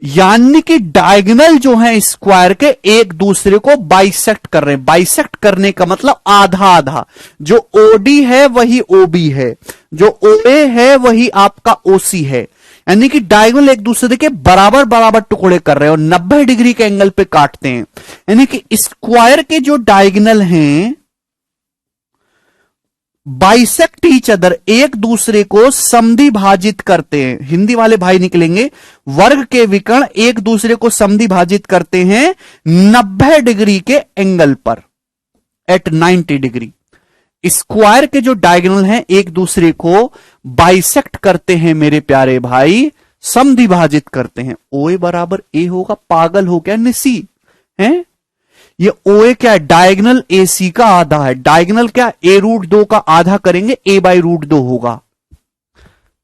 यानी कि डायगोनल जो है स्क्वायर के एक दूसरे को बाइसेक्ट कर रहे हैं। बाइसेक्ट करने का मतलब आधा आधा, जो OD है वही OB है, जो OA है वही आपका OC है, यानी कि डायगोनल एक दूसरे के बराबर बराबर टुकड़े कर रहे हैं और 90 डिग्री के एंगल पे काटते हैं। यानी कि स्क्वायर के जो डायगोनल हैं बाइसेक्ट ईच अदर, एक दूसरे को समद्विभाजित करते हैं। हिंदी वाले भाई निकलेंगे, वर्ग के विकर्ण एक दूसरे को समद्विभाजित करते हैं 90 डिग्री के एंगल पर, एट 90 डिग्री। स्क्वायर के जो डायगोनल हैं एक दूसरे को बाइसेक्ट करते हैं मेरे प्यारे भाई, समद्विभाजित करते हैं। OA बराबर A होगा, पागल हो क्या निसी हैं? ये OA क्या है? डायगोनल AC का आधा है। डायगोनल क्या? A√2 का आधा करेंगे, A/√2 होगा।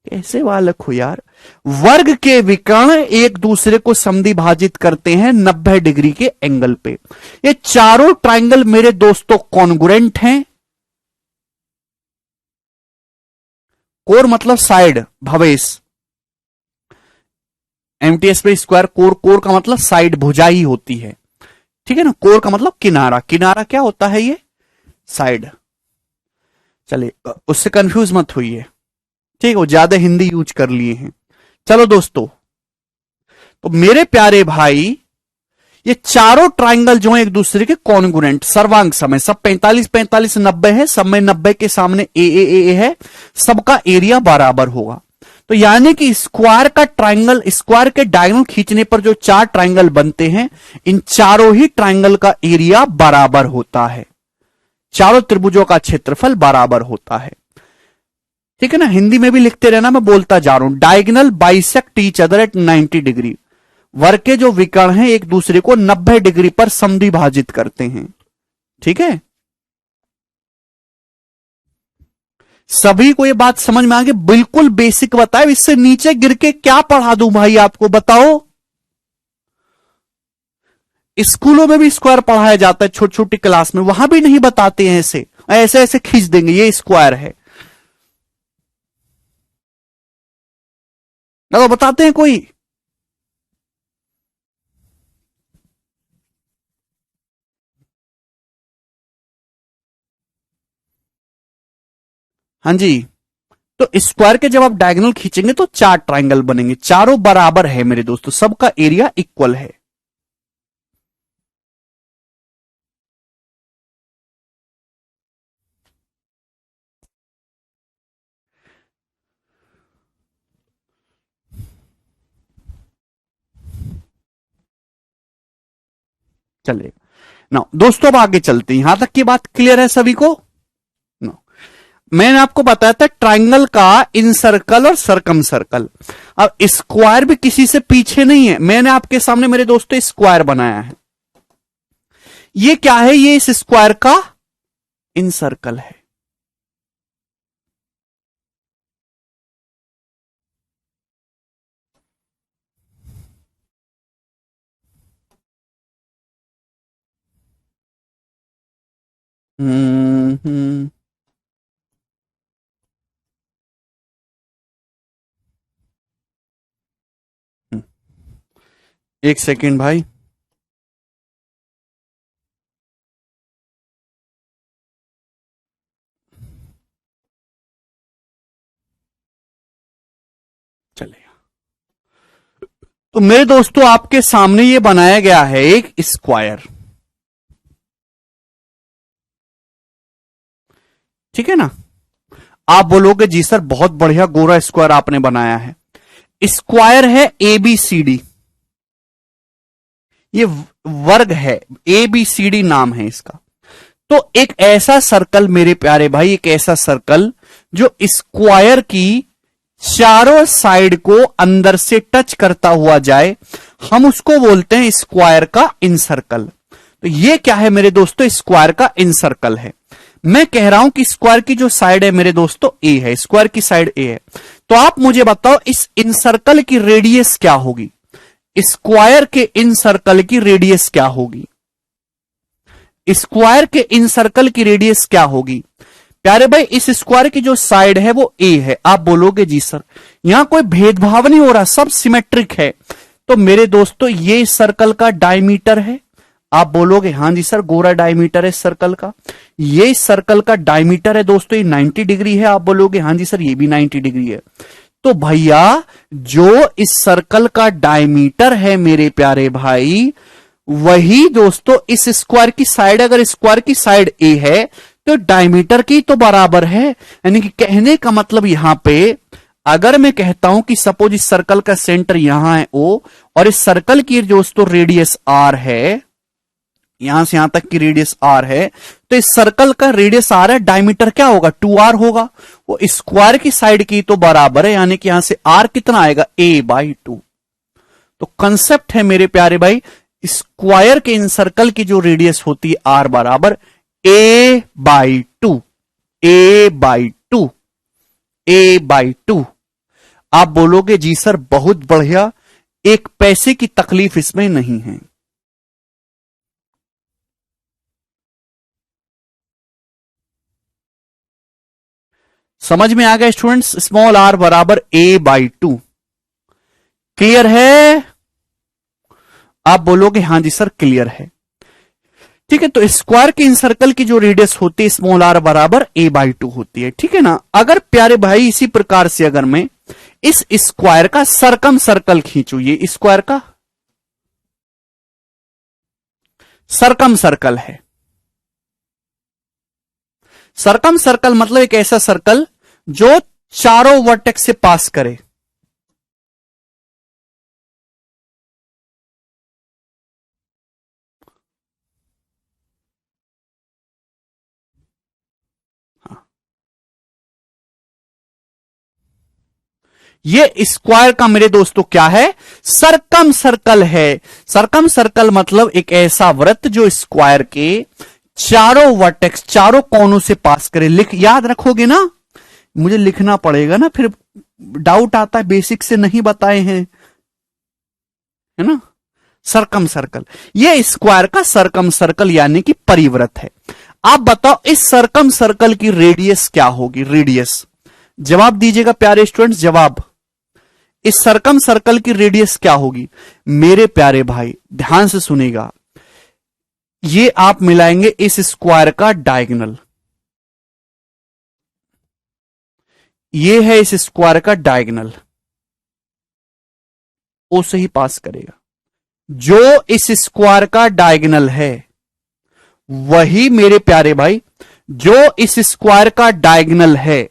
कैसे बालक हो यार। वर्ग के विकर्ण एक दूसरे को समद्विभाजित करते हैं 90 डिग्री के एंगल पे। ये चारों ट्राइंगल मेरे दोस्तों कॉन्ग्रुएंट हैं। कोर मतलब साइड, भवेश। MTS पे स्क्वायर कोर, कोर का मतलब साइड, भुजा ही होती है, ठीक है ना। कोर का मतलब किनारा, किनारा क्या होता है? ये साइड। चलिए उससे कंफ्यूज मत होइए, ठीक है, वो ज्यादा हिंदी यूज कर लिए हैं। चलो दोस्तों, तो मेरे प्यारे भाई ये चारों ट्राइंगल जो है एक दूसरे के कॉन्ग्रुएंट, सर्वांग समय, सब 45 45 90 है, सब में 90 के सामने ए है, सबका एरिया बराबर होगा। तो यानी कि स्क्वायर का ट्राइंगल, स्क्वायर के डायगोनल खींचने पर जो चार ट्राइंगल बनते हैं, इन चारों ही ट्राइंगल का एरिया बराबर होता है, चारों त्रिभुजों का क्षेत्रफल बराबर होता है, ठीक है ना। हिंदी में भी लिखते रहना, मैं बोलता जा रहा हूं। Diagonal bisect each other at 90 degree, वर्ग के जो विकर्ण हैं एक दूसरे को 90 डिग्री पर समद्विभाजित करते हैं, ठीक है। सभी को ये बात समझ में आ गई? बिल्कुल बेसिक बताए, इससे नीचे गिर के क्या पढ़ा दूं भाई आपको, बताओ। स्कूलों में भी स्क्वायर पढ़ाया जाता है, छोटी छोटी क्लास में, वहां भी नहीं बताते हैं ऐसे ऐसे ऐसे खींच देंगे ये स्क्वायर है, ना तो बताते हैं कोई? हाँ जी। तो स्क्वायर के जब आप डायगोनल खींचेंगे तो चार ट्राइंगल बनेंगे, चारों बराबर है मेरे दोस्तों, सबका एरिया इक्वल है। चलिए ना दोस्तों, अब आगे चलते हैं। यहां तक की बात क्लियर है सभी को? मैंने आपको बताया था ट्राइंगल का इन सर्कल और सरकम सर्कल। अब स्क्वायर भी किसी से पीछे नहीं है, मैंने आपके सामने मेरे दोस्तों स्क्वायर बनाया है। ये क्या है? ये इस स्क्वायर का इन सर्कल है। हम्म, एक सेकेंड भाई। चलेगा। तो मेरे दोस्तों आपके सामने ये बनाया गया है एक स्क्वायर, ठीक है ना। आप बोलोगे जी सर बहुत बढ़िया गोरा स्क्वायर आपने बनाया है। स्क्वायर है ABCD, ये वर्ग है, ABCD नाम है इसका। तो एक ऐसा सर्कल मेरे प्यारे भाई, एक ऐसा सर्कल जो स्क्वायर की चारों साइड को अंदर से टच करता हुआ जाए, हम उसको बोलते हैं स्क्वायर का इन सर्कल। तो ये क्या है मेरे दोस्तों? स्क्वायर का इन सर्कल है। मैं कह रहा हूं कि स्क्वायर की जो साइड है मेरे दोस्तों A है, स्क्वायर की साइड A है। तो आप मुझे बताओ इस इन सर्कल की रेडियस क्या होगी? स्क्वायर के इन सर्कल की रेडियस क्या होगी? स्क्वायर के इन सर्कल की रेडियस क्या होगी प्यारे भाई? इस स्क्वायर की जो साइड है वो A है। आप बोलोगे जी सर यहां कोई भेदभाव नहीं हो रहा, सब सिमेट्रिक है। तो मेरे दोस्तों ये इस सर्कल का डायमीटर है। आप बोलोगे हां जी सर गोरा डायमीटर है इस सर्कल का। ये इस सर्कल का डायमीटर है दोस्तों, ये 90 डिग्री है। आप बोलोगे हां जी सर ये भी 90 डिग्री है। तो भैया जो इस सर्कल का डायमीटर है मेरे प्यारे भाई, वही दोस्तों इस स्क्वायर की साइड, अगर स्क्वायर की साइड A है तो डायमीटर की तो बराबर है। यानी कि कहने का मतलब यहां पे अगर मैं कहता हूं कि सपोज इस सर्कल का सेंटर यहां है O और इस सर्कल की दोस्तों रेडियस R है, यहां से यहां तक की रेडियस R है, तो इस सर्कल का रेडियस R है, डायमीटर क्या होगा 2R होगा। वो स्क्वायर की साइड की तो बराबर है, यानी कि यहां से R कितना आएगा A/2। तो कंसेप्ट है मेरे प्यारे भाई, स्क्वायर के इन सर्कल की जो रेडियस होती है R बराबर A/2, A/2, A/2। आप बोलोगे जी सर बहुत बढ़िया, एक पैसे की तकलीफ इसमें नहीं है। समझ में आ गया स्टूडेंट्स, स्मॉल r बराबर A/2। क्लियर है? आप बोलोगे हां जी सर क्लियर है। ठीक है, तो स्क्वायर के इन सर्कल की जो रेडियस होती है स्मॉल r बराबर A/2 होती है। ठीक है ना। अगर प्यारे भाई इसी प्रकार से अगर मैं इस स्क्वायर का सरकम सर्कल खींचू, ये स्क्वायर का सरकम सर्कल है। सरकम सर्कल मतलब एक ऐसा सर्कल जो चारों वर्टेक्स से पास करे। ये स्क्वायर का मेरे दोस्तों क्या है? सरकम सर्कल है। सरकम सर्कल मतलब एक ऐसा वृत्त जो स्क्वायर के चारों वर्टेक्स, चारों कोनों से पास करे। याद रखोगे ना, मुझे लिखना पड़ेगा ना, फिर डाउट आता है बेसिक से नहीं बताए हैं, है ना। सरकम सर्कल, ये स्क्वायर का सरकम सर्कल यानी कि परिवृत्त है। आप बताओ इस सरकम सर्कल की रेडियस क्या होगी? रेडियस जवाब दीजिएगा प्यारे स्टूडेंट्स, जवाब। इस सरकम सर्कल की रेडियस क्या होगी? मेरे प्यारे भाई ध्यान से सुनेगा, ये आप मिलाएंगे इस स्क्वायर का डायगोनल, ये है इस स्क्वायर का डायगोनल, ओ से ही पास करेगा। जो इस स्क्वायर का डायगोनल है वही मेरे प्यारे भाई, जो इस स्क्वायर का डायगोनल है,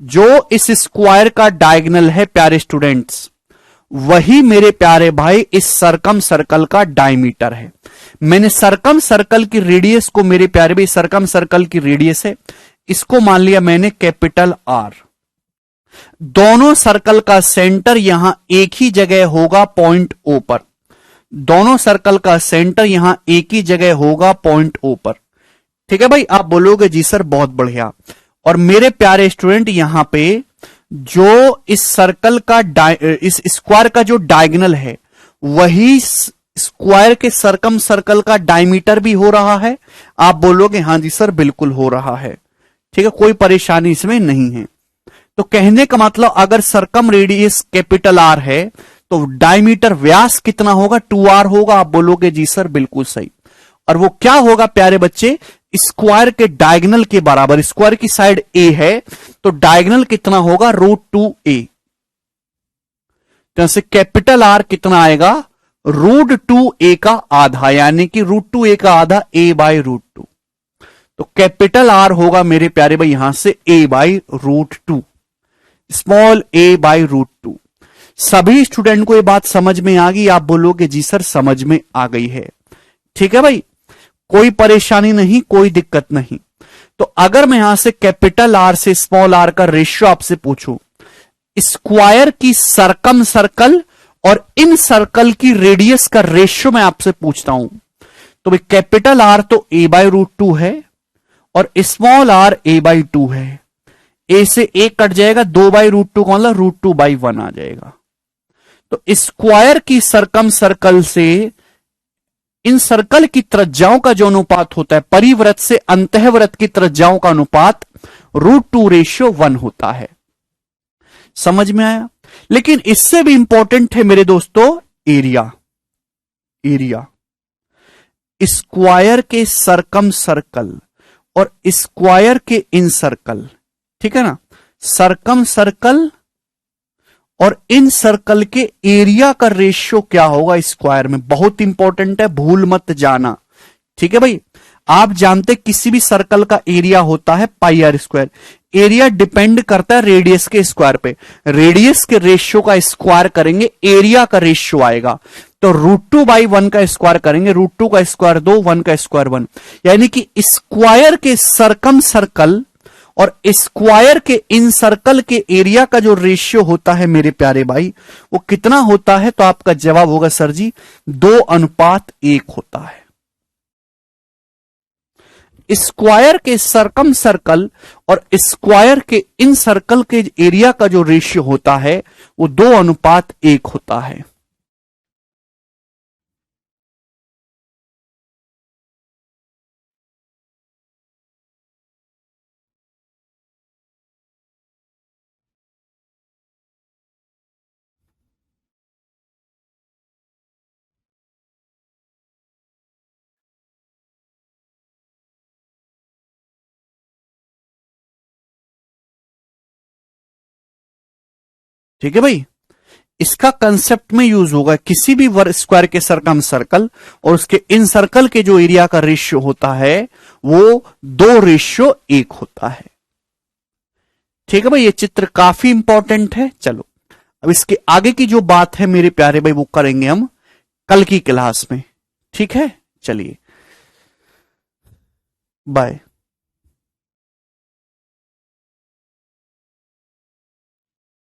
जो इस स्क्वायर का डायगोनल है प्यारे स्टूडेंट्स, वही मेरे प्यारे भाई इस सरकम सर्कल का डायमीटर है। मैंने सरकम सर्कल की रेडियस को मेरे प्यारे भाई, सरकम सर्कल की रेडियस है, इसको मान लिया मैंने कैपिटल R। दोनों सर्कल का सेंटर यहां एक ही जगह होगा पॉइंट O पर। दोनों सर्कल का सेंटर यहां एक ही जगह होगा पॉइंट O पर। ठीक है भाई, आप बोलोगे जी सर बहुत बढ़िया। और मेरे प्यारे स्टूडेंट यहां पे जो इस सर्कल का इस स्क्वायर का जो डायगोनल है वही स्क्वायर के सरकम सर्कल का डायमीटर भी हो रहा है। आप बोलोगे हां जी सर बिल्कुल हो रहा है। ठीक है, कोई परेशानी इसमें नहीं है। तो कहने का मतलब अगर सरकम रेडियस कैपिटल R है तो डायमीटर व्यास कितना होगा? 2R होगा। आप बोलोगे जी सर बिल्कुल सही। और वो क्या होगा प्यारे बच्चे? स्क्वायर के डायगोनल के बराबर। स्क्वायर की साइड A है तो डायगोनल कितना होगा? √2a। तो यहां कैपिटल R कितना आएगा? √2a का आधा, यानी कि √2a का आधा A/√2। तो कैपिटल R होगा मेरे प्यारे भाई यहां से A/√2, स्मॉल A/√2। सभी स्टूडेंट को ये बात समझ में आ गई? आप बोलोगे जी सर समझ में आ गई है। ठीक है भाई, कोई परेशानी नहीं, कोई दिक्कत नहीं। तो अगर मैं यहां से कैपिटल R से स्मॉल r का रेशियो आपसे पूछूं, स्क्वायर की सरकम सर्कल और इन सर्कल की रेडियस का रेशियो मैं आपसे पूछता हूं, तो भाई कैपिटल R तो A/√2 है और स्मॉल r A/2 है। A से एक कट जाएगा, 2/√2 का मतलब √2/1 आ जाएगा। तो स्क्वायर की सरकम सर्कल से इन सर्कल की त्रिज्याओं का जो अनुपात होता है, परिवृत्त से अंतःवृत्त की त्रिज्याओं का अनुपात √2:1 होता है। समझ में आया? लेकिन इससे भी इंपॉर्टेंट है मेरे दोस्तों एरिया। एरिया स्क्वायर के सरकम सर्कल और स्क्वायर के इन सर्कल, ठीक है ना, सरकम सर्कल और इन सर्कल के एरिया का रेशियो क्या होगा स्क्वायर में? बहुत इंपॉर्टेंट है, भूल मत जाना। ठीक है भाई, आप जानते किसी भी सर्कल का एरिया होता है पाई आर स्क्वायर। एरिया डिपेंड करता है रेडियस के स्क्वायर पे। रेडियस के रेशियो का स्क्वायर करेंगे, एरिया का रेशियो आएगा। तो √2/1 का स्क्वायर करेंगे, √2 का स्क्वायर 2, 1 का स्क्वायर 1। यानी कि स्क्वायर के सरकम सर्कल और स्क्वायर के इन सर्कल के एरिया का जो रेशियो होता है मेरे प्यारे भाई, वो कितना होता है? तो आपका जवाब होगा सर जी 2:1 होता है। स्क्वायर के सरकम सर्कल और स्क्वायर के इन सर्कल के एरिया का जो रेशियो होता है वो 2:1 होता है। ठीक है भाई, इसका कंसेप्ट में यूज होगा किसी भी स्क्वायर के सरकम सर्कल और उसके इन सर्कल के जो एरिया का रेशियो होता है वो 2:1 होता है। ठीक है भाई, ये चित्र काफी इंपॉर्टेंट है। चलो अब इसके आगे की जो बात है मेरे प्यारे भाई वो करेंगे हम कल की क्लास में। ठीक है, चलिए बाय।